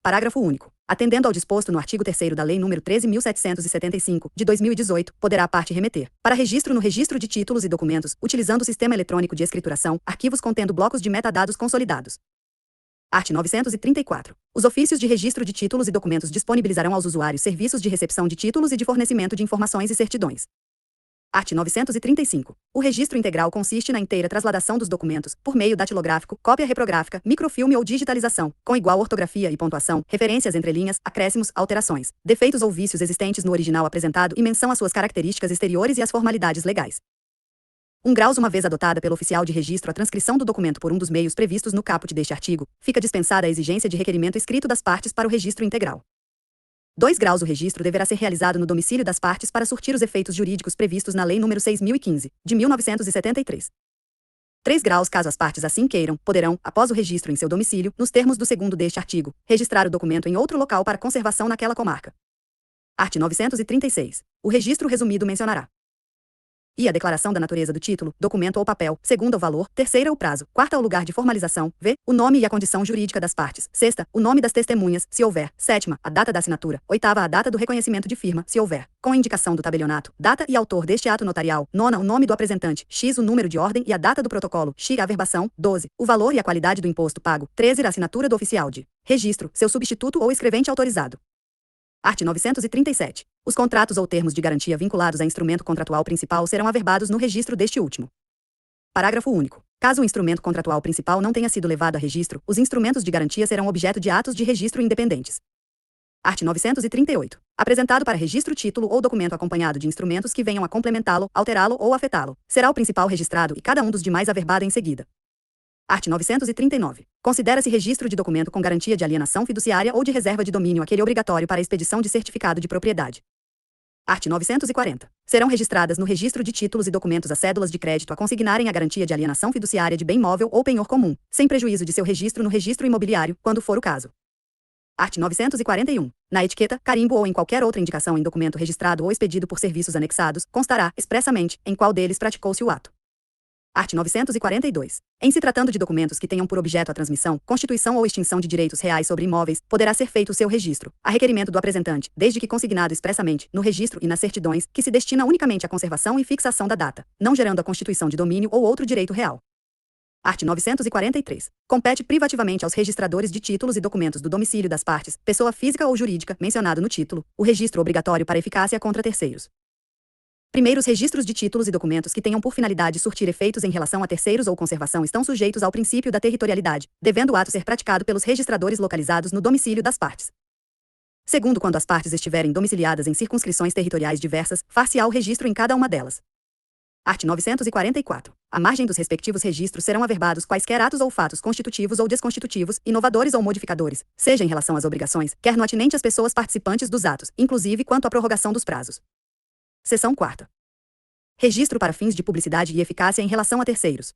Parágrafo único. Atendendo ao disposto no artigo 3º da Lei nº 13.775, de 2018, poderá a parte remeter, para registro no registro de títulos e documentos, utilizando o sistema eletrônico de escrituração, arquivos contendo blocos de metadados consolidados. Art. 934. Os ofícios de registro de títulos e documentos disponibilizarão aos usuários serviços de recepção de títulos e de fornecimento de informações e certidões. Art. 935. O registro integral consiste na inteira trasladação dos documentos, por meio datilográfico, cópia reprográfica, microfilme ou digitalização, com igual ortografia e pontuação, referências entre linhas, acréscimos, alterações, defeitos ou vícios existentes no original apresentado e menção às suas características exteriores e às formalidades legais. 1 graus. Uma vez adotada pelo oficial de registro a transcrição do documento por um dos meios previstos no caput deste artigo, fica dispensada a exigência de requerimento escrito das partes para o registro integral. 2 graus. O registro deverá ser realizado no domicílio das partes para surtir os efeitos jurídicos previstos na Lei nº 6.015, de 1973. 3 graus. Caso as partes assim queiram, poderão, após o registro em seu domicílio, nos termos do 2º deste artigo, registrar o documento em outro local para conservação naquela comarca. Art. 936. O registro resumido mencionará: I. A declaração da natureza do título, documento ou papel. 2ª, o valor. 3ª, o prazo. 4ª, o lugar de formalização. V. O nome e a condição jurídica das partes. 6ª, o nome das testemunhas, se houver. 7ª, a data da assinatura. 8ª, a data do reconhecimento de firma, se houver, com indicação do tabelionato, data e autor deste ato notarial. 9ª, o nome do apresentante. X. O número de ordem e a data do protocolo. X. A averbação. 12. O valor e a qualidade do imposto pago. 13. A assinatura do oficial de registro, seu substituto ou escrevente autorizado. Art. 937. Os contratos ou termos de garantia vinculados a instrumento contratual principal serão averbados no registro deste último. Parágrafo único. Caso o instrumento contratual principal não tenha sido levado a registro, os instrumentos de garantia serão objeto de atos de registro independentes. Art. 938. Apresentado para registro título ou documento acompanhado de instrumentos que venham a complementá-lo, alterá-lo ou afetá-lo, será o principal registrado e cada um dos demais averbado em seguida. Art. 939. Considera-se registro de documento com garantia de alienação fiduciária ou de reserva de domínio aquele obrigatório para a expedição de certificado de propriedade. Art. 940. Serão registradas no registro de títulos e documentos as cédulas de crédito a consignarem a garantia de alienação fiduciária de bem móvel ou penhor comum, sem prejuízo de seu registro no registro imobiliário, quando for o caso. Art. 941. Na etiqueta, carimbo ou em qualquer outra indicação em documento registrado ou expedido por serviços anexados, constará, expressamente, em qual deles praticou-se o ato. Art. 942. Em se tratando de documentos que tenham por objeto a transmissão, constituição ou extinção de direitos reais sobre imóveis, poderá ser feito o seu registro, a requerimento do apresentante, desde que consignado expressamente, no registro e nas certidões, que se destina unicamente à conservação e fixação da data, não gerando a constituição de domínio ou outro direito real. Art. 943. Compete privativamente aos registradores de títulos e documentos do domicílio das partes, pessoa física ou jurídica, mencionado no título, o registro obrigatório para eficácia contra terceiros. Primeiros registros de títulos e documentos que tenham por finalidade surtir efeitos em relação a terceiros ou conservação estão sujeitos ao princípio da territorialidade, devendo o ato ser praticado pelos registradores localizados no domicílio das partes. Segundo, quando as partes estiverem domiciliadas em circunscrições territoriais diversas, far-se-á o registro em cada uma delas. Art. 944. À margem dos respectivos registros serão averbados quaisquer atos ou fatos constitutivos ou desconstitutivos, inovadores ou modificadores, seja em relação às obrigações, quer no atinente às pessoas participantes dos atos, inclusive quanto à prorrogação dos prazos. Seção 4ª. Registro para fins de publicidade e eficácia em relação a terceiros.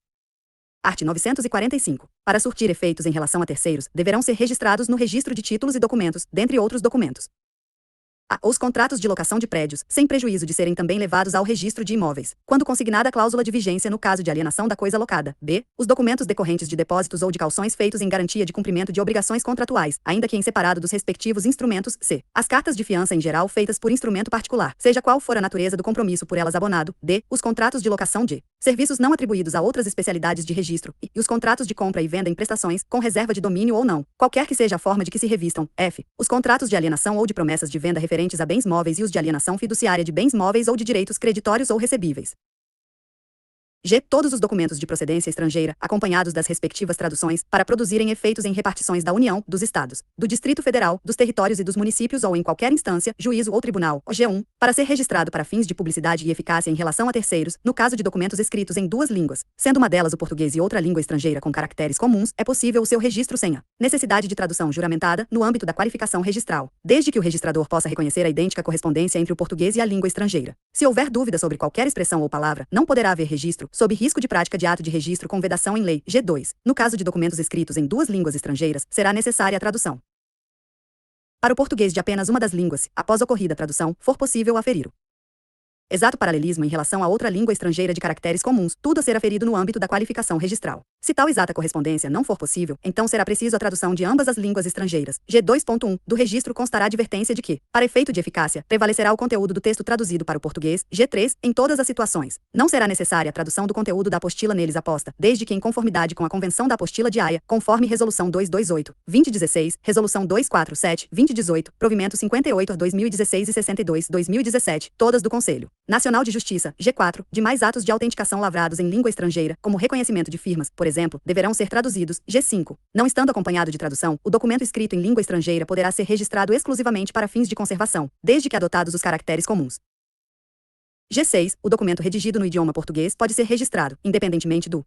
Art. 945. Para surtir efeitos em relação a terceiros, deverão ser registrados no registro de títulos e documentos, dentre outros documentos. A. Os contratos de locação de prédios, sem prejuízo de serem também levados ao registro de imóveis, quando consignada a cláusula de vigência no caso de alienação da coisa locada. B. Os documentos decorrentes de depósitos ou de calções feitos em garantia de cumprimento de obrigações contratuais, ainda que em separado dos respectivos instrumentos. C. As cartas de fiança em geral feitas por instrumento particular, seja qual for a natureza do compromisso por elas abonado. D. Os contratos de locação de serviços não atribuídos a outras especialidades de registro, e os contratos de compra e venda em prestações, com reserva de domínio ou não, qualquer que seja a forma de que se revistam. F. Os contratos de alienação ou de promessas de venda referentes a bens móveis e os de alienação fiduciária de bens móveis ou de direitos creditórios ou recebíveis. G. Todos os documentos de procedência estrangeira, acompanhados das respectivas traduções, para produzirem efeitos em repartições da União, dos Estados, do Distrito Federal, dos territórios e dos municípios ou em qualquer instância, juízo ou tribunal, o G1, para ser registrado para fins de publicidade e eficácia em relação a terceiros, no caso de documentos escritos em 2 línguas, sendo uma delas o português e outra língua estrangeira com caracteres comuns, é possível o seu registro sem a necessidade de tradução juramentada, no âmbito da qualificação registral, desde que o registrador possa reconhecer a idêntica correspondência entre o português e a língua estrangeira. Se houver dúvida sobre qualquer expressão ou palavra, não poderá haver registro, sob risco de prática de ato de registro com vedação em lei. G2. No caso de documentos escritos em 2 línguas estrangeiras, será necessária a tradução para o português de apenas uma das línguas, se, após ocorrida a tradução, for possível aferir o exato paralelismo em relação a outra língua estrangeira de caracteres comuns, tudo a ser aferido no âmbito da qualificação registral. Se tal exata correspondência não for possível, então será preciso a tradução de ambas as línguas estrangeiras. G2.1 do registro constará advertência de que, para efeito de eficácia, prevalecerá o conteúdo do texto traduzido para o português. G3 em todas as situações. Não será necessária a tradução do conteúdo da apostila neles aposta, desde que em conformidade com a Convenção da Apostila de Haia, conforme Resolução 228/2016, Resolução 247/2018, Provimento 58/2016 e 62/2017, todas do Conselho Nacional de Justiça. G4 demais atos de autenticação lavrados em língua estrangeira, como reconhecimento de firmas, por exemplo, deverão ser traduzidos. G5. Não estando acompanhado de tradução, o documento escrito em língua estrangeira poderá ser registrado exclusivamente para fins de conservação, desde que adotados os caracteres comuns. G6. O documento redigido no idioma português pode ser registrado, independentemente do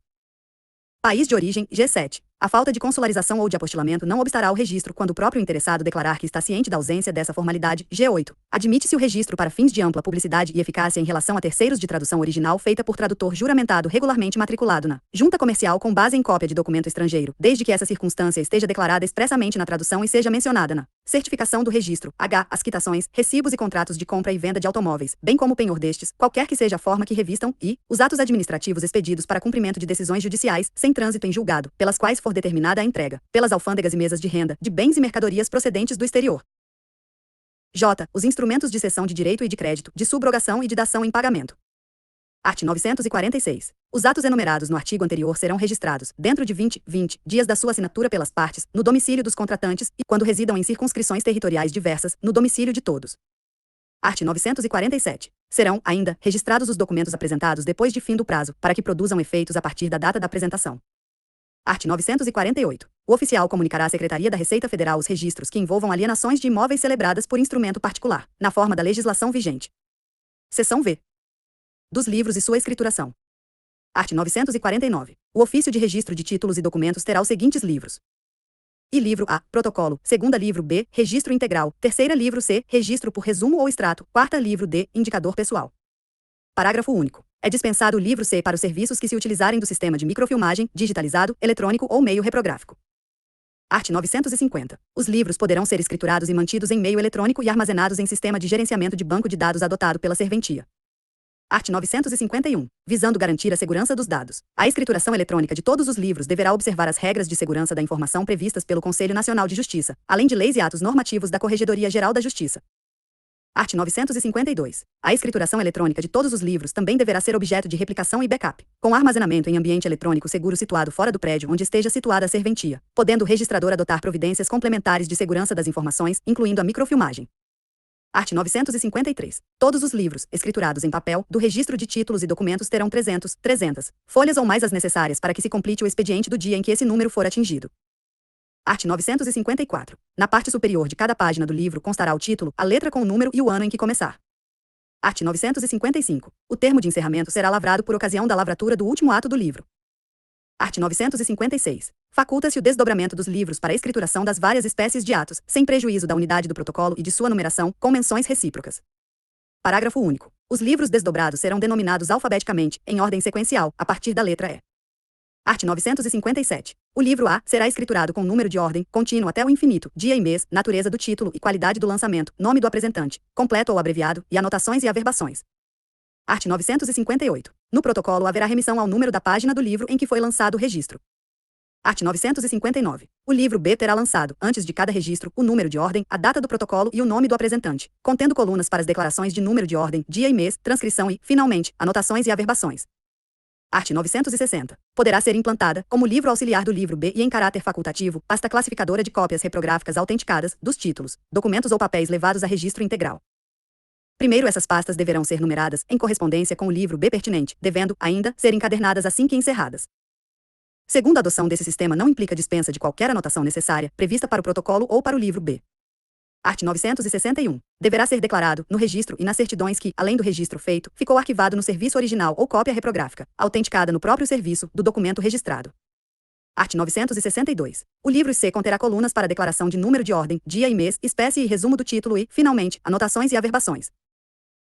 país de origem. G7. A falta de consularização ou de apostilamento não obstará ao registro quando o próprio interessado declarar que está ciente da ausência dessa formalidade. G8. Admite-se o registro para fins de ampla publicidade e eficácia em relação a terceiros de tradução original feita por tradutor juramentado regularmente matriculado na junta comercial com base em cópia de documento estrangeiro, desde que essa circunstância esteja declarada expressamente na tradução e seja mencionada na certificação do registro. H. As quitações, recibos e contratos de compra e venda de automóveis, bem como o penhor destes, qualquer que seja a forma que revistam, e os atos administrativos expedidos para cumprimento de decisões judiciais, sem trânsito em julgado, pelas quais for determinada a entrega, pelas alfândegas e mesas de renda, de bens e mercadorias procedentes do exterior. J. Os instrumentos de cessão de direito e de crédito, de subrogação e de dação em pagamento. Art. 946. Os atos enumerados no artigo anterior serão registrados, dentro de 20 dias da sua assinatura pelas partes, no domicílio dos contratantes e, quando residam em circunscrições territoriais diversas, no domicílio de todos. Art. 947. Serão, ainda, registrados os documentos apresentados depois de fim do prazo, para que produzam efeitos a partir da data da apresentação. Art. 948. O oficial comunicará à Secretaria da Receita Federal os registros que envolvam alienações de imóveis celebradas por instrumento particular, na forma da legislação vigente. Seção V. Dos livros e sua escrituração. Art. 949. O ofício de registro de títulos e documentos terá os seguintes livros. E livro A, protocolo. Segunda livro B, registro integral. Terceira livro C, registro por resumo ou extrato. Quarta livro D, indicador pessoal. Parágrafo único. É dispensado o livro C para os serviços que se utilizarem do sistema de microfilmagem, digitalizado, eletrônico ou meio reprográfico. Art. 950. Os livros poderão ser escriturados e mantidos em meio eletrônico e armazenados em sistema de gerenciamento de banco de dados adotado pela serventia. Art. 951. Visando garantir a segurança dos dados, a escrituração eletrônica de todos os livros deverá observar as regras de segurança da informação previstas pelo Conselho Nacional de Justiça, além de leis e atos normativos da Corregedoria Geral da Justiça. Art. 952. A escrituração eletrônica de todos os livros também deverá ser objeto de replicação e backup, com armazenamento em ambiente eletrônico seguro situado fora do prédio onde esteja situada a serventia, podendo o registrador adotar providências complementares de segurança das informações, incluindo a microfilmagem. Art. 953. Todos os livros, escriturados em papel, do registro de títulos e documentos terão 300 folhas ou mais as necessárias para que se complete o expediente do dia em que esse número for atingido. Art. 954. Na parte superior de cada página do livro constará o título, a letra com o número e o ano em que começar. Art. 955. O termo de encerramento será lavrado por ocasião da lavratura do último ato do livro. Art. 956. Faculta-se o desdobramento dos livros para a escrituração das várias espécies de atos, sem prejuízo da unidade do protocolo e de sua numeração, com menções recíprocas. Parágrafo único. Os livros desdobrados serão denominados alfabeticamente, em ordem sequencial, a partir da letra E. Art. 957. O livro A será escriturado com número de ordem, contínuo até o infinito, dia e mês, natureza do título e qualidade do lançamento, nome do apresentante, completo ou abreviado, e anotações e averbações. Art. 958. No protocolo haverá remissão ao número da página do livro em que foi lançado o registro. Art. 959. O livro B terá lançado, antes de cada registro, o número de ordem, a data do protocolo e o nome do apresentante, contendo colunas para as declarações de número de ordem, dia e mês, transcrição e, finalmente, anotações e averbações. Art. 960. Poderá ser implantada, como livro auxiliar do livro B e em caráter facultativo, pasta classificadora de cópias reprográficas autenticadas, dos títulos, documentos ou papéis levados a registro integral. Primeiro, essas pastas deverão ser numeradas, em correspondência com o livro B pertinente, devendo, ainda, ser encadernadas assim que encerradas. Segundo, a adoção desse sistema não implica dispensa de qualquer anotação necessária, prevista para o protocolo ou para o livro B. Art. 961. Deverá ser declarado, no registro e nas certidões que, além do registro feito, ficou arquivado no serviço original ou cópia reprográfica, autenticada no próprio serviço, do documento registrado. Art. 962. O livro C conterá colunas para declaração de número de ordem, dia e mês, espécie e resumo do título e, finalmente, anotações e averbações.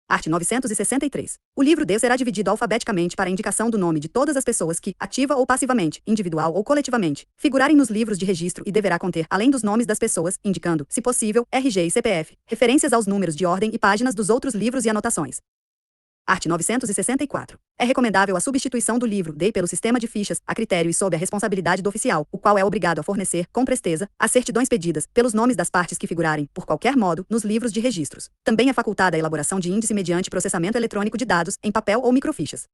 Art. 963. O livro D será dividido alfabeticamente para a indicação do nome de todas as pessoas que, ativa ou passivamente, individual ou coletivamente, figurarem nos livros de registro e deverá conter, além dos nomes das pessoas, indicando, se possível, RG e CPF, referências aos números de ordem e páginas dos outros livros e anotações. Art. 964. É recomendável a substituição do livro D pelo sistema de fichas, a critério e sob a responsabilidade do oficial, o qual é obrigado a fornecer, com presteza, as certidões pedidas, pelos nomes das partes que figurarem, por qualquer modo, nos livros de registros. Também é facultada a elaboração de índice mediante processamento eletrônico de dados, em papel ou microfichas.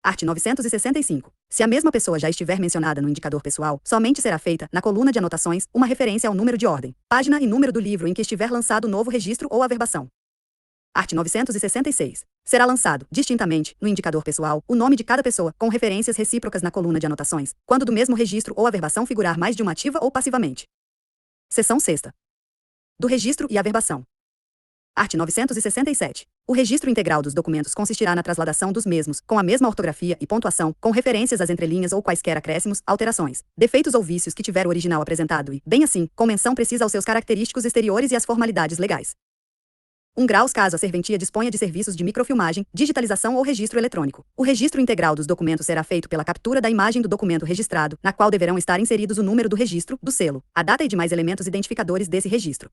Art. 965. Se a mesma pessoa já estiver mencionada no indicador pessoal, somente será feita, na coluna de anotações, uma referência ao número de ordem, página e número do livro em que estiver lançado o novo registro ou averbação. Art. 966. Será lançado, distintamente, no indicador pessoal, o nome de cada pessoa, com referências recíprocas na coluna de anotações, quando do mesmo registro ou averbação figurar mais de uma ativa ou passivamente. Seção 6ª. Do registro e averbação. Art. 967. O registro integral dos documentos consistirá na trasladação dos mesmos, com a mesma ortografia e pontuação, com referências às entrelinhas ou quaisquer acréscimos, alterações, defeitos ou vícios que tiver o original apresentado e, bem assim, com menção precisa aos seus característicos exteriores e às formalidades legais. 1 graus caso a serventia disponha de serviços de microfilmagem, digitalização ou registro eletrônico. O registro integral dos documentos será feito pela captura da imagem do documento registrado, na qual deverão estar inseridos o número do registro, do selo, a data e demais elementos identificadores desse registro.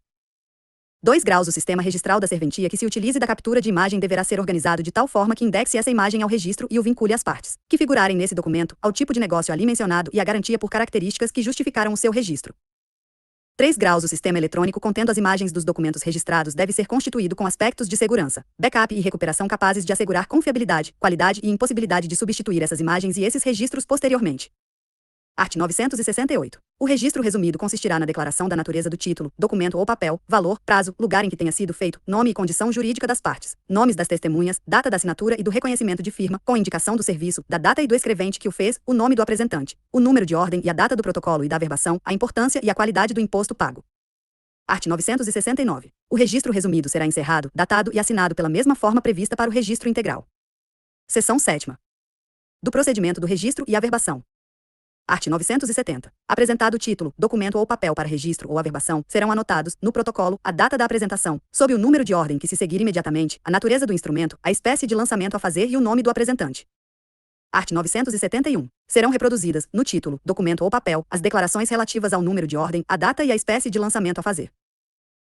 2 graus. O sistema registral da serventia que se utilize da captura de imagem deverá ser organizado de tal forma que indexe essa imagem ao registro e o vincule às partes que figurarem nesse documento, ao tipo de negócio ali mencionado e à garantia por características que justificaram o seu registro. 3 graus. O sistema eletrônico contendo as imagens dos documentos registrados deve ser constituído com aspectos de segurança, backup e recuperação capazes de assegurar confiabilidade, qualidade e impossibilidade de substituir essas imagens e esses registros posteriormente. Art. 968. O registro resumido consistirá na declaração da natureza do título, documento ou papel, valor, prazo, lugar em que tenha sido feito, nome e condição jurídica das partes, nomes das testemunhas, data da assinatura e do reconhecimento de firma, com indicação do serviço, da data e do escrevente que o fez, o nome do apresentante, o número de ordem e a data do protocolo e da averbação, a importância e a qualidade do imposto pago. Art. 969. O registro resumido será encerrado, datado e assinado pela mesma forma prevista para o registro integral. Seção 7ª. Do procedimento do registro e averbação. Art. 970. Apresentado o título, documento ou papel para registro ou averbação, serão anotados, no protocolo, a data da apresentação, sob o número de ordem que se seguir imediatamente, a natureza do instrumento, a espécie de lançamento a fazer e o nome do apresentante. Art. 971. Serão reproduzidas, no título, documento ou papel, as declarações relativas ao número de ordem, a data e a espécie de lançamento a fazer.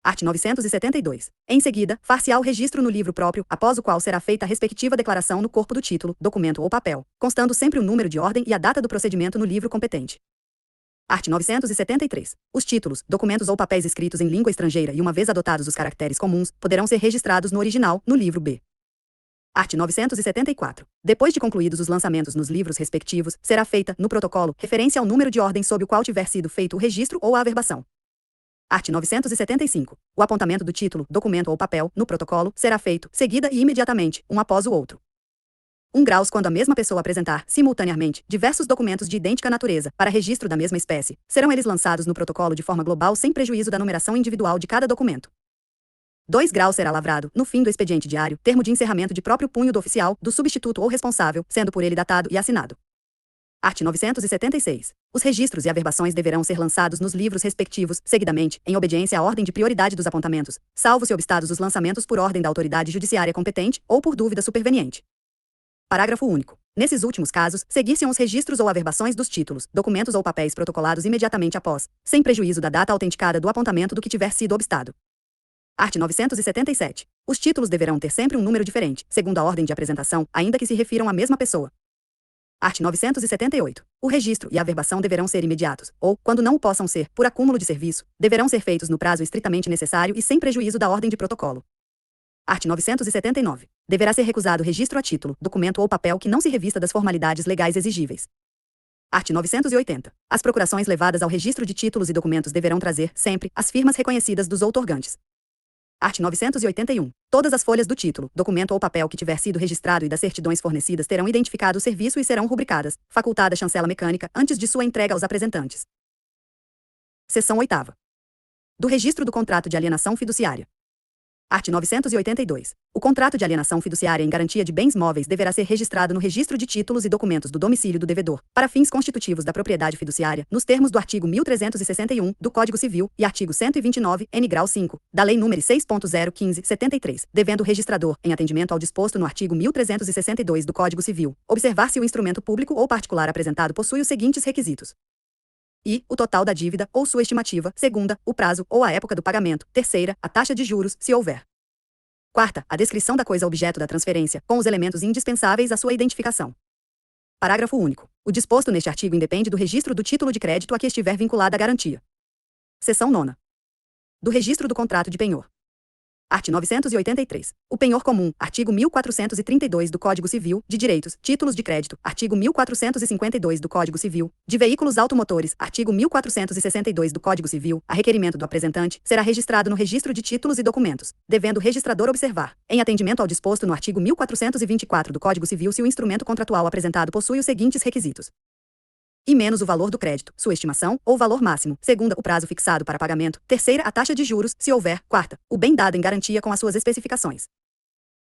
Art. 972. Em seguida, far-se-á o registro no livro próprio, após o qual será feita a respectiva declaração no corpo do título, documento ou papel, constando sempre o número de ordem e a data do procedimento no livro competente. Art. 973. Os títulos, documentos ou papéis escritos em língua estrangeira e uma vez adotados os caracteres comuns, poderão ser registrados no original, no livro B. Art. 974. Depois de concluídos os lançamentos nos livros respectivos, será feita, no protocolo, referência ao número de ordem sob o qual tiver sido feito o registro ou a averbação. Art. 975. O apontamento do título, documento ou papel, no protocolo, será feito, seguida e imediatamente, um após o outro. 1 graus quando a mesma pessoa apresentar, simultaneamente, diversos documentos de idêntica natureza, para registro da mesma espécie, serão eles lançados no protocolo de forma global sem prejuízo da numeração individual de cada documento. 2 graus será lavrado, no fim do expediente diário, termo de encerramento de próprio punho do oficial, do substituto ou responsável, sendo por ele datado e assinado. Art. 976. Os registros e averbações deverão ser lançados nos livros respectivos, seguidamente, em obediência à ordem de prioridade dos apontamentos, salvo se obstados os lançamentos por ordem da autoridade judiciária competente, ou por dúvida superveniente. Parágrafo único. Nesses últimos casos, seguir-se-ão os registros ou averbações dos títulos, documentos ou papéis protocolados imediatamente após, sem prejuízo da data autenticada do apontamento do que tiver sido obstado. Art. 977. Os títulos deverão ter sempre um número diferente, segundo a ordem de apresentação, ainda que se refiram à mesma pessoa. Art. 978. O registro e a averbação deverão ser imediatos, ou, quando não o possam ser, por acúmulo de serviço, deverão ser feitos no prazo estritamente necessário e sem prejuízo da ordem de protocolo. Art. 979. Deverá ser recusado registro a título, documento ou papel que não se revista das formalidades legais exigíveis. Art. 980. As procurações levadas ao registro de títulos e documentos deverão trazer, sempre, as firmas reconhecidas dos outorgantes. Art. 981. Todas as folhas do título, documento ou papel que tiver sido registrado e das certidões fornecidas terão identificado o serviço e serão rubricadas, facultada chancela mecânica, antes de sua entrega aos apresentantes. Seção 8ª. Do registro do contrato de alienação fiduciária. Art. 982. O contrato de alienação fiduciária em garantia de bens móveis deverá ser registrado no registro de títulos e documentos do domicílio do devedor, para fins constitutivos da propriedade fiduciária, nos termos do artigo 1361 do Código Civil e artigo 129, n grau 5, da Lei nº 6.015/73, devendo o registrador, em atendimento ao disposto no artigo 1362 do Código Civil, observar se o instrumento público ou particular apresentado possui os seguintes requisitos: e o total da dívida, ou sua estimativa, segunda, o prazo, ou a época do pagamento, terceira, a taxa de juros, se houver. Quarta, a descrição da coisa objeto da transferência, com os elementos indispensáveis à sua identificação. Parágrafo único. O disposto neste artigo independe do registro do título de crédito a que estiver vinculada a garantia. Seção 9ª. Do registro do contrato de penhor. Art. 983. O penhor comum, artigo 1432 do Código Civil, de direitos, títulos de crédito, artigo 1452 do Código Civil, de veículos automotores, artigo 1462 do Código Civil, a requerimento do apresentante, será registrado no registro de títulos e documentos, devendo o registrador observar, em atendimento ao disposto no artigo 1424 do Código Civil, se o instrumento contratual apresentado possui os seguintes requisitos: e menos o valor do crédito, sua estimação, ou valor máximo. Segunda, o prazo fixado para pagamento. Terceira, a taxa de juros, se houver. Quarta, o bem dado em garantia com as suas especificações.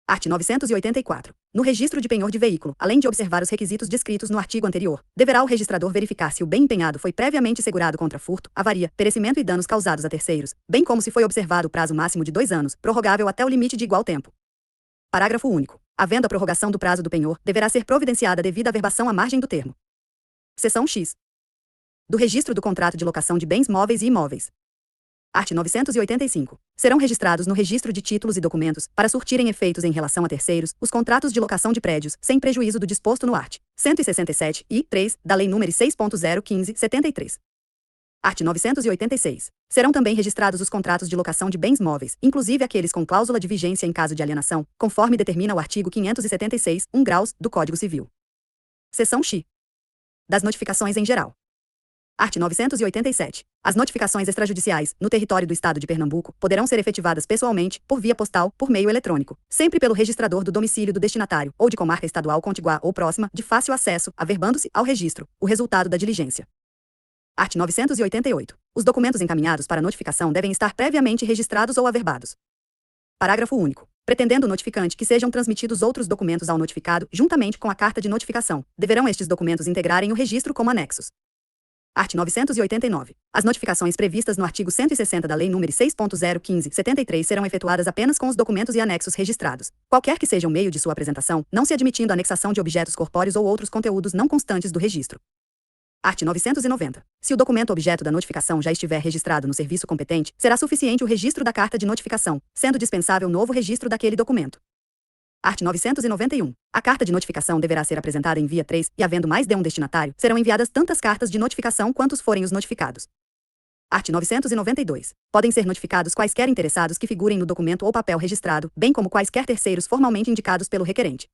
Art. 984. No registro de penhor de veículo, além de observar os requisitos descritos no artigo anterior, deverá o registrador verificar se o bem empenhado foi previamente segurado contra furto, avaria, perecimento e danos causados a terceiros, bem como se foi observado o prazo máximo de 2 anos, prorrogável até o limite de igual tempo. Parágrafo único. Havendo a prorrogação do prazo do penhor, deverá ser providenciada devida averbação à margem do termo. Seção X. Do registro do contrato de locação de bens móveis e imóveis. Art. 985. Serão registrados no registro de títulos e documentos, para surtirem efeitos em relação a terceiros, os contratos de locação de prédios, sem prejuízo do disposto no art. 167 e 3 da Lei nº 6.015/73. Art. 986. Serão também registrados os contratos de locação de bens móveis, inclusive aqueles com cláusula de vigência em caso de alienação, conforme determina o artigo 576, 1 graus, do Código Civil. Seção X. Das notificações em geral. Art. 987. As notificações extrajudiciais, no território do Estado de Pernambuco, poderão ser efetivadas pessoalmente, por via postal, por meio eletrônico, sempre pelo registrador do domicílio do destinatário, ou de comarca estadual contiguá ou próxima, de fácil acesso, averbando-se ao registro o resultado da diligência. Art. 988. Os documentos encaminhados para notificação devem estar previamente registrados ou averbados. Parágrafo único. Pretendendo o notificante que sejam transmitidos outros documentos ao notificado, juntamente com a carta de notificação, deverão estes documentos integrarem o registro como anexos. Art. 989. As notificações previstas no artigo 160 da Lei nº 6.015/73 serão efetuadas apenas com os documentos e anexos registrados, qualquer que seja o meio de sua apresentação, não se admitindo a anexação de objetos corpóreos ou outros conteúdos não constantes do registro. Art. 990. Se o documento objeto da notificação já estiver registrado no serviço competente, será suficiente o registro da carta de notificação, sendo dispensável novo registro daquele documento. Art. 991. A carta de notificação deverá ser apresentada em via 3, e havendo mais de um destinatário, serão enviadas tantas cartas de notificação quantos forem os notificados. Art. 992. Podem ser notificados quaisquer interessados que figurem no documento ou papel registrado, bem como quaisquer terceiros formalmente indicados pelo requerente.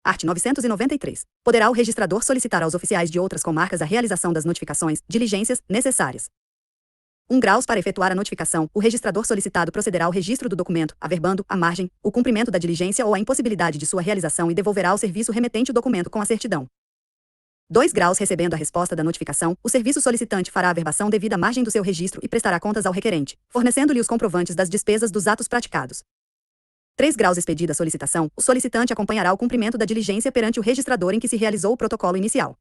Art. 993. Poderá o registrador solicitar aos oficiais de outras comarcas a realização das notificações, diligências, necessárias. 1 graus para efetuar a notificação, o registrador solicitado procederá ao registro do documento, averbando, à margem, o cumprimento da diligência ou a impossibilidade de sua realização e devolverá ao serviço remetente o documento com a certidão. 2 graus recebendo a resposta da notificação, o serviço solicitante fará a averbação devida à margem do seu registro e prestará contas ao requerente, fornecendo-lhe os comprovantes das despesas dos atos praticados. 3 graus expedida a solicitação, o solicitante acompanhará o cumprimento da diligência perante o registrador em que se realizou o protocolo inicial.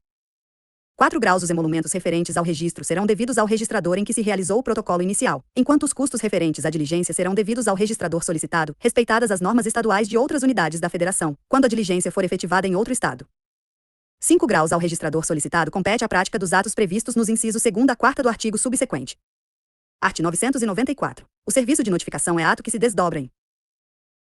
4 graus os emolumentos referentes ao registro serão devidos ao registrador em que se realizou o protocolo inicial, enquanto os custos referentes à diligência serão devidos ao registrador solicitado, respeitadas as normas estaduais de outras unidades da Federação, quando a diligência for efetivada em outro estado. 5 graus ao registrador solicitado compete a prática dos atos previstos nos incisos 2º a 4º do artigo subsequente. Art. 994. O serviço de notificação é ato que se desdobra em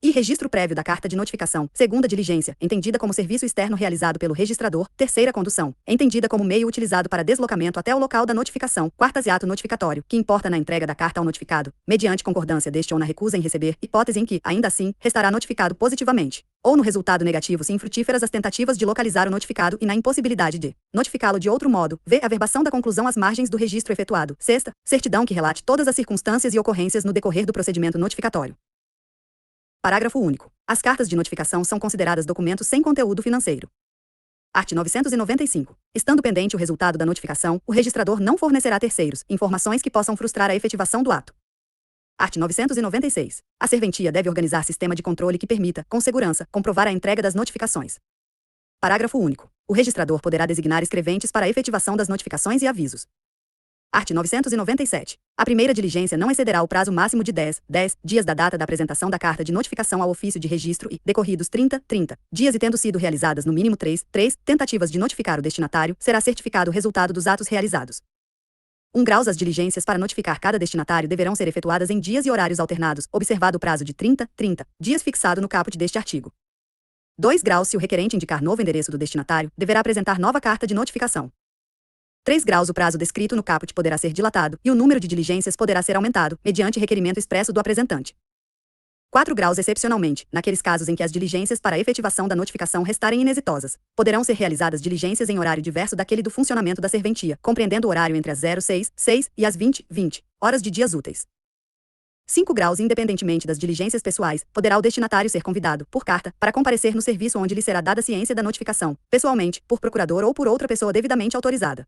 e registro prévio da carta de notificação, segunda diligência, entendida como serviço externo realizado pelo registrador, terceira condução, entendida como meio utilizado para deslocamento até o local da notificação, quartas e ato notificatório, que importa na entrega da carta ao notificado, mediante concordância deste ou na recusa em receber, hipótese em que, ainda assim, restará notificado positivamente, ou no resultado negativo se infrutíferas as tentativas de localizar o notificado e na impossibilidade de notificá-lo de outro modo, v. averbação da conclusão às margens do registro efetuado, sexta, certidão que relate todas as circunstâncias e ocorrências no decorrer do procedimento notificatório. Parágrafo único. As cartas de notificação são consideradas documentos sem conteúdo financeiro. Art. 995. Estando pendente o resultado da notificação, o registrador não fornecerá a terceiros informações que possam frustrar a efetivação do ato. Art. 996. A serventia deve organizar sistema de controle que permita, com segurança, comprovar a entrega das notificações. Parágrafo único. O registrador poderá designar escreventes para a efetivação das notificações e avisos. Art. 997. A primeira diligência não excederá o prazo máximo de 10 dias da data da apresentação da carta de notificação ao ofício de registro e, decorridos 30 dias e tendo sido realizadas no mínimo 3 tentativas de notificar o destinatário, será certificado o resultado dos atos realizados. 1 graus. As diligências para notificar cada destinatário deverão ser efetuadas em dias e horários alternados, observado o prazo de 30 dias fixado no caput deste artigo. 2 graus. Se o requerente indicar novo endereço do destinatário, deverá apresentar nova carta de notificação. 3 graus. O prazo descrito no caput poderá ser dilatado, e o número de diligências poderá ser aumentado, mediante requerimento expresso do apresentante. 4 graus. Excepcionalmente, naqueles casos em que as diligências para a efetivação da notificação restarem inexitosas, poderão ser realizadas diligências em horário diverso daquele do funcionamento da serventia, compreendendo o horário entre as 06 e as 20 horas de dias úteis. 5 graus. Independentemente das diligências pessoais, poderá o destinatário ser convidado, por carta, para comparecer no serviço onde lhe será dada ciência da notificação, pessoalmente, por procurador ou por outra pessoa devidamente autorizada.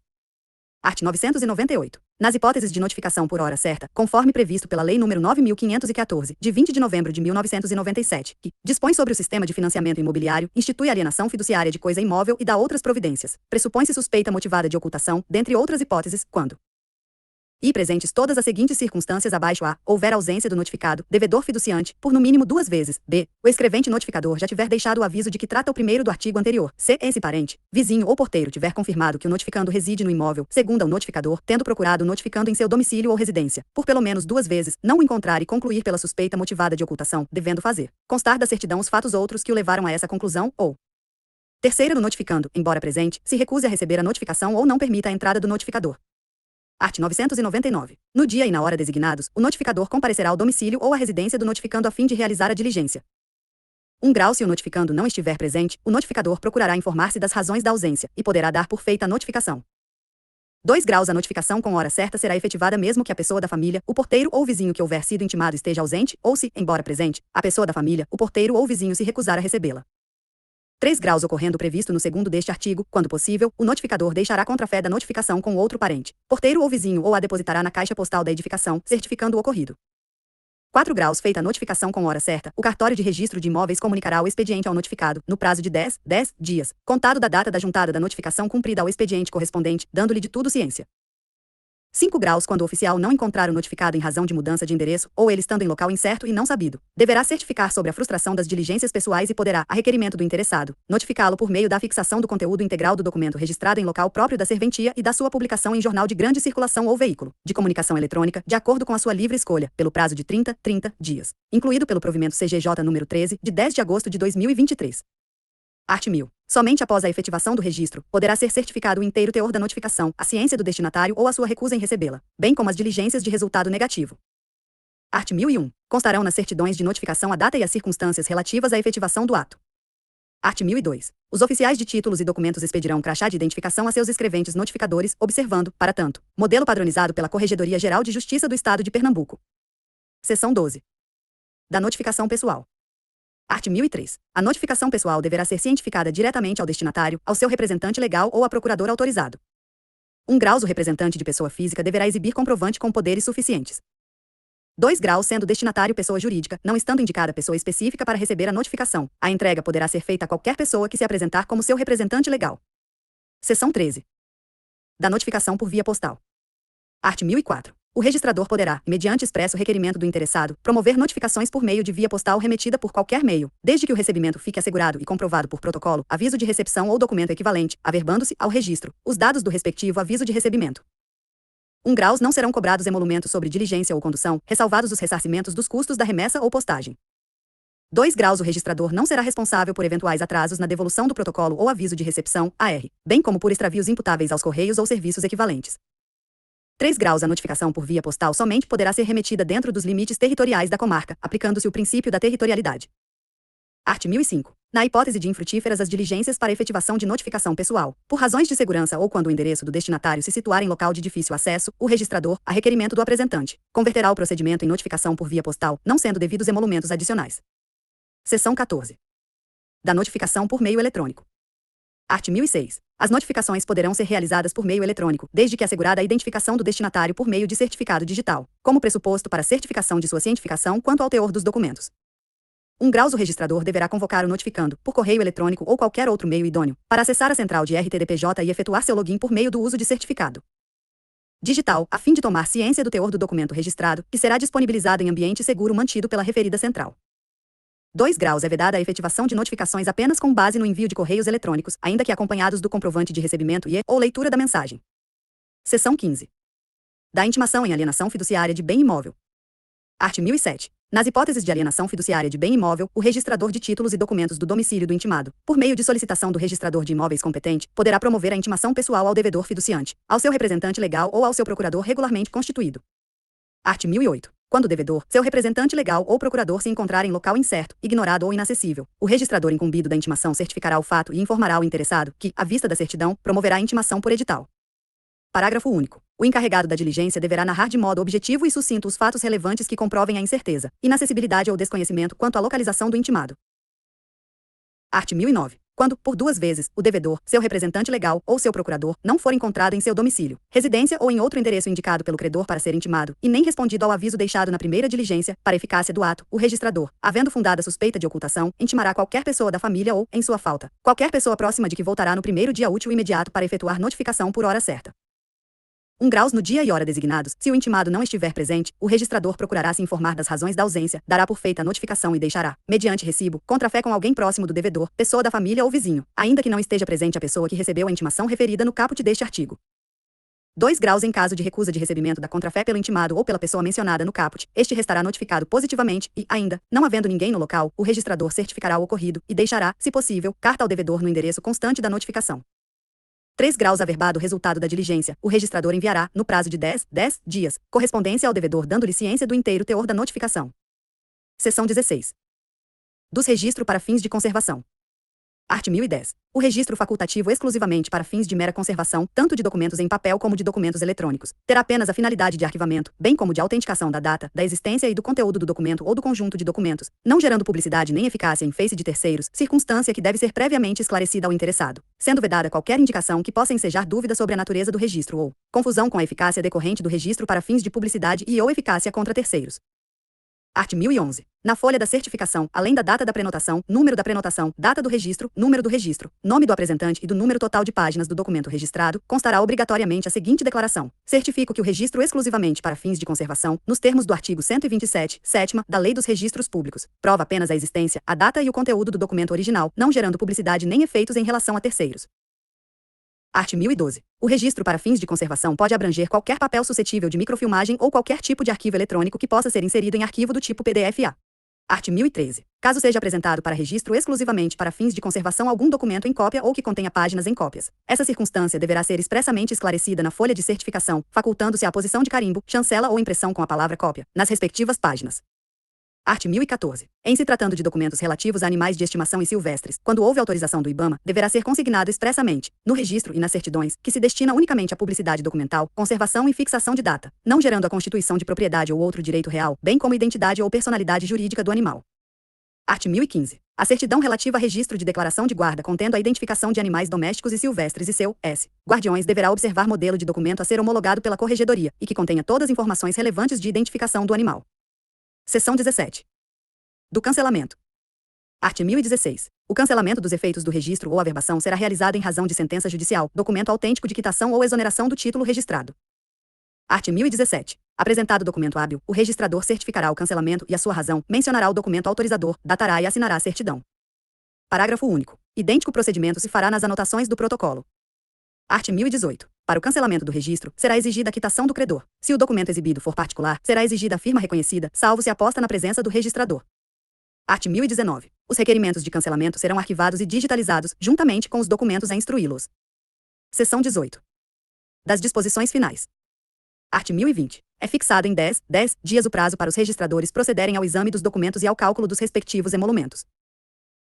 Art. 998. Nas hipóteses de notificação por hora certa, conforme previsto pela Lei nº 9.514, de 20 de novembro de 1997, que dispõe sobre o sistema de financiamento imobiliário, institui alienação fiduciária de coisa imóvel e dá outras providências, pressupõe-se suspeita motivada de ocultação, dentre outras hipóteses, quando e presentes todas as seguintes circunstâncias abaixo: a. Houver ausência do notificado, devedor fiduciante, por no mínimo 2 vezes; b. O escrevente notificador já tiver deixado o aviso de que trata o primeiro do artigo anterior; c. Esse parente, vizinho ou porteiro tiver confirmado que o notificando reside no imóvel, segundo o notificador, tendo procurado o notificando em seu domicílio ou residência, por pelo menos 2 vezes, não o encontrar e concluir pela suspeita motivada de ocultação, devendo fazer constar da certidão os fatos outros que o levaram a essa conclusão, ou terceira do notificando, embora presente, se recuse a receber a notificação ou não permita a entrada do notificador. Art. 999. No dia e na hora designados, o notificador comparecerá ao domicílio ou à residência do notificando a fim de realizar a diligência. 1 grau. Se o notificando não estiver presente, o notificador procurará informar-se das razões da ausência, e poderá dar por feita a notificação. 2 graus. A notificação com hora certa será efetivada mesmo que a pessoa da família, o porteiro ou o vizinho que houver sido intimado esteja ausente, ou se, embora presente, a pessoa da família, o porteiro ou o vizinho se recusar a recebê-la. 3 graus. Ocorrendo o previsto no segundo deste artigo, quando possível, o notificador deixará contrafé da notificação com outro parente, porteiro ou vizinho, ou a depositará na caixa postal da edificação, certificando o ocorrido. 4 graus. Feita a notificação com hora certa, o cartório de registro de imóveis comunicará o expediente ao notificado, no prazo de 10 dias, contado da data da juntada da notificação cumprida ao expediente correspondente, dando-lhe de tudo ciência. 5 graus. Quando o oficial não encontrar o notificado em razão de mudança de endereço, ou ele estando em local incerto e não sabido, deverá certificar sobre a frustração das diligências pessoais e poderá, a requerimento do interessado, notificá-lo por meio da fixação do conteúdo integral do documento registrado em local próprio da serventia e da sua publicação em jornal de grande circulação ou veículo de comunicação eletrônica, de acordo com a sua livre escolha, pelo prazo de 30 dias, incluído pelo provimento CGJ número 13, de 10 de agosto de 2023. Art. 1000. Somente após a efetivação do registro, poderá ser certificado o inteiro teor da notificação, a ciência do destinatário ou a sua recusa em recebê-la, bem como as diligências de resultado negativo. Art. 1001. Constarão nas certidões de notificação a data e as circunstâncias relativas à efetivação do ato. Art. 1002. Os oficiais de títulos e documentos expedirão crachá de identificação a seus escreventes notificadores, observando, para tanto, modelo padronizado pela Corregedoria Geral de Justiça do Estado de Pernambuco. Seção 12. Da notificação pessoal. Art. 1003. A notificação pessoal deverá ser cientificada diretamente ao destinatário, ao seu representante legal ou a procurador autorizado. 1 graus. O representante de pessoa física deverá exibir comprovante com poderes suficientes. 2 graus. Sendo destinatário pessoa jurídica, não estando indicada pessoa específica para receber a notificação, a entrega poderá ser feita a qualquer pessoa que se apresentar como seu representante legal. Seção 13. Da notificação por via postal. Art. 1004. O registrador poderá, mediante expresso requerimento do interessado, promover notificações por meio de via postal remetida por qualquer meio, desde que o recebimento fique assegurado e comprovado por protocolo, aviso de recepção ou documento equivalente, averbando-se, ao registro, os dados do respectivo aviso de recebimento. 1 graus. Não serão cobrados emolumentos sobre diligência ou condução, ressalvados os ressarcimentos dos custos da remessa ou postagem. 2 graus. O registrador não será responsável por eventuais atrasos na devolução do protocolo ou aviso de recepção, AR, bem como por extravios imputáveis aos correios ou serviços equivalentes. 3 graus. A notificação por via postal somente poderá ser remetida dentro dos limites territoriais da comarca, aplicando-se o princípio da territorialidade. Art. 1005. Na hipótese de infrutíferas as diligências para efetivação de notificação pessoal, por razões de segurança ou quando o endereço do destinatário se situar em local de difícil acesso, o registrador, a requerimento do apresentante, converterá o procedimento em notificação por via postal, não sendo devidos emolumentos adicionais. Seção 14. Da notificação por meio eletrônico. Art. 1006. As notificações poderão ser realizadas por meio eletrônico, desde que assegurada a identificação do destinatário por meio de certificado digital, como pressuposto para a certificação de sua cientificação quanto ao teor dos documentos. 1 graus. O registrador deverá convocar o notificando, por correio eletrônico ou qualquer outro meio idôneo, para acessar a central de RTDPJ e efetuar seu login por meio do uso de certificado digital, a fim de tomar ciência do teor do documento registrado, que será disponibilizado em ambiente seguro mantido pela referida central. 2 graus. É vedada a efetivação de notificações apenas com base no envio de correios eletrônicos, ainda que acompanhados do comprovante de recebimento e ou leitura da mensagem. Seção 15. Da intimação em alienação fiduciária de bem imóvel. Art. 1007. Nas hipóteses de alienação fiduciária de bem imóvel, o registrador de títulos e documentos do domicílio do intimado, por meio de solicitação do registrador de imóveis competente, poderá promover a intimação pessoal ao devedor fiduciante, ao seu representante legal ou ao seu procurador regularmente constituído. Art. 1008. Quando o devedor, seu representante legal ou procurador se encontrar em local incerto, ignorado ou inacessível, o registrador incumbido da intimação certificará o fato e informará o interessado, que, à vista da certidão, promoverá a intimação por edital. Parágrafo único. O encarregado da diligência deverá narrar de modo objetivo e sucinto os fatos relevantes que comprovem a incerteza, inacessibilidade ou desconhecimento quanto à localização do intimado. Art. 1009. Quando, por duas vezes, o devedor, seu representante legal ou seu procurador não for encontrado em seu domicílio, residência ou em outro endereço indicado pelo credor para ser intimado, e nem respondido ao aviso deixado na primeira diligência, para eficácia do ato, o registrador, havendo fundada suspeita de ocultação, intimará qualquer pessoa da família ou, em sua falta, qualquer pessoa próxima de que voltará no primeiro dia útil imediato para efetuar notificação por hora certa. 1 graus no dia e hora designados, se o intimado não estiver presente, o registrador procurará se informar das razões da ausência, dará por feita a notificação e deixará, mediante recibo, contrafé com alguém próximo do devedor, pessoa da família ou vizinho, ainda que não esteja presente a pessoa que recebeu a intimação referida no caput deste artigo. 2 graus em caso de recusa de recebimento da contrafé pelo intimado ou pela pessoa mencionada no caput, este restará notificado positivamente e, ainda, não havendo ninguém no local, o registrador certificará o ocorrido e deixará, se possível, carta ao devedor no endereço constante da notificação. 3 graus averbado o resultado da diligência, o registrador enviará, no prazo de 10 dias, correspondência ao devedor dando-lhe ciência do inteiro teor da notificação. Seção 16. Dos registro para fins de conservação. Art. 1010. O registro facultativo exclusivamente para fins de mera conservação, tanto de documentos em papel como de documentos eletrônicos, terá apenas a finalidade de arquivamento, bem como de autenticação da data, da existência e do conteúdo do documento ou do conjunto de documentos, não gerando publicidade nem eficácia em face de terceiros, circunstância que deve ser previamente esclarecida ao interessado, sendo vedada qualquer indicação que possa ensejar dúvida sobre a natureza do registro ou confusão com a eficácia decorrente do registro para fins de publicidade e ou eficácia contra terceiros. Art. 1011. Na folha da certificação, além da data da prenotação, número da prenotação, data do registro, número do registro, nome do apresentante e do número total de páginas do documento registrado, constará obrigatoriamente a seguinte declaração: certifico que o registro exclusivamente para fins de conservação, nos termos do artigo 127, 7ª, da Lei dos Registros Públicos, prova apenas a existência, a data e o conteúdo do documento original, não gerando publicidade nem efeitos em relação a terceiros. Art. 1012. O registro para fins de conservação pode abranger qualquer papel suscetível de microfilmagem ou qualquer tipo de arquivo eletrônico que possa ser inserido em arquivo do tipo PDF-A. Art. 1013. Caso seja apresentado para registro exclusivamente para fins de conservação algum documento em cópia ou que contenha páginas em cópias, essa circunstância deverá ser expressamente esclarecida na folha de certificação, facultando-se a posição de carimbo, chancela ou impressão com a palavra cópia, nas respectivas páginas. Art. 1014. Em se tratando de documentos relativos a animais de estimação e silvestres, quando houve autorização do IBAMA, deverá ser consignado expressamente, no registro e nas certidões, que se destina unicamente à publicidade documental, conservação e fixação de data, não gerando a constituição de propriedade ou outro direito real, bem como identidade ou personalidade jurídica do animal. Art. 1015. A certidão relativa a registro de declaração de guarda contendo a identificação de animais domésticos e silvestres e seu guardiões deverá observar modelo de documento a ser homologado pela Corregedoria, e que contenha todas as informações relevantes de identificação do animal. Seção 17. Do cancelamento. Art. 1016. O cancelamento dos efeitos do registro ou averbação será realizado em razão de sentença judicial, documento autêntico de quitação ou exoneração do título registrado. Art. 1017. Apresentado documento hábil, o registrador certificará o cancelamento e a sua razão, mencionará o documento autorizador, datará e assinará a certidão. Parágrafo único. Idêntico procedimento se fará nas anotações do protocolo. Art. 1018. Para o cancelamento do registro, será exigida a quitação do credor. Se o documento exibido for particular, será exigida a firma reconhecida, salvo se aposta na presença do registrador. Art. 1019. Os requerimentos de cancelamento serão arquivados e digitalizados, juntamente com os documentos a instruí-los. Seção 18. Das disposições finais. Art. 1020. É fixado em 10 dias o prazo para os registradores procederem ao exame dos documentos e ao cálculo dos respectivos emolumentos.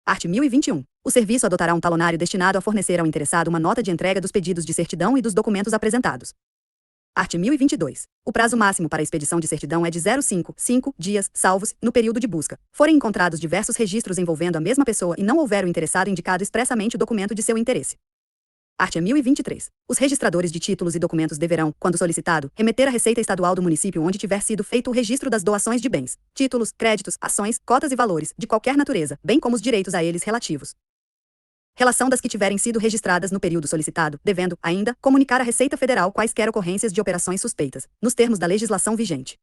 Art. 1021. O serviço adotará um talonário destinado a fornecer ao interessado uma nota de entrega dos pedidos de certidão e dos documentos apresentados. Art. 1022. O prazo máximo para a expedição de certidão é de 5 dias, salvo-se, no período de busca, forem encontrados diversos registros envolvendo a mesma pessoa e não houver o interessado indicado expressamente o documento de seu interesse. Art. 1023. Os registradores de títulos e documentos deverão, quando solicitado, remeter à Receita Estadual do município onde tiver sido feito o registro das doações de bens, títulos, créditos, ações, cotas e valores, de qualquer natureza, bem como os direitos a eles relativos. Relação das que tiverem sido registradas no período solicitado, devendo, ainda, comunicar à Receita Federal quaisquer ocorrências de operações suspeitas, nos termos da legislação vigente.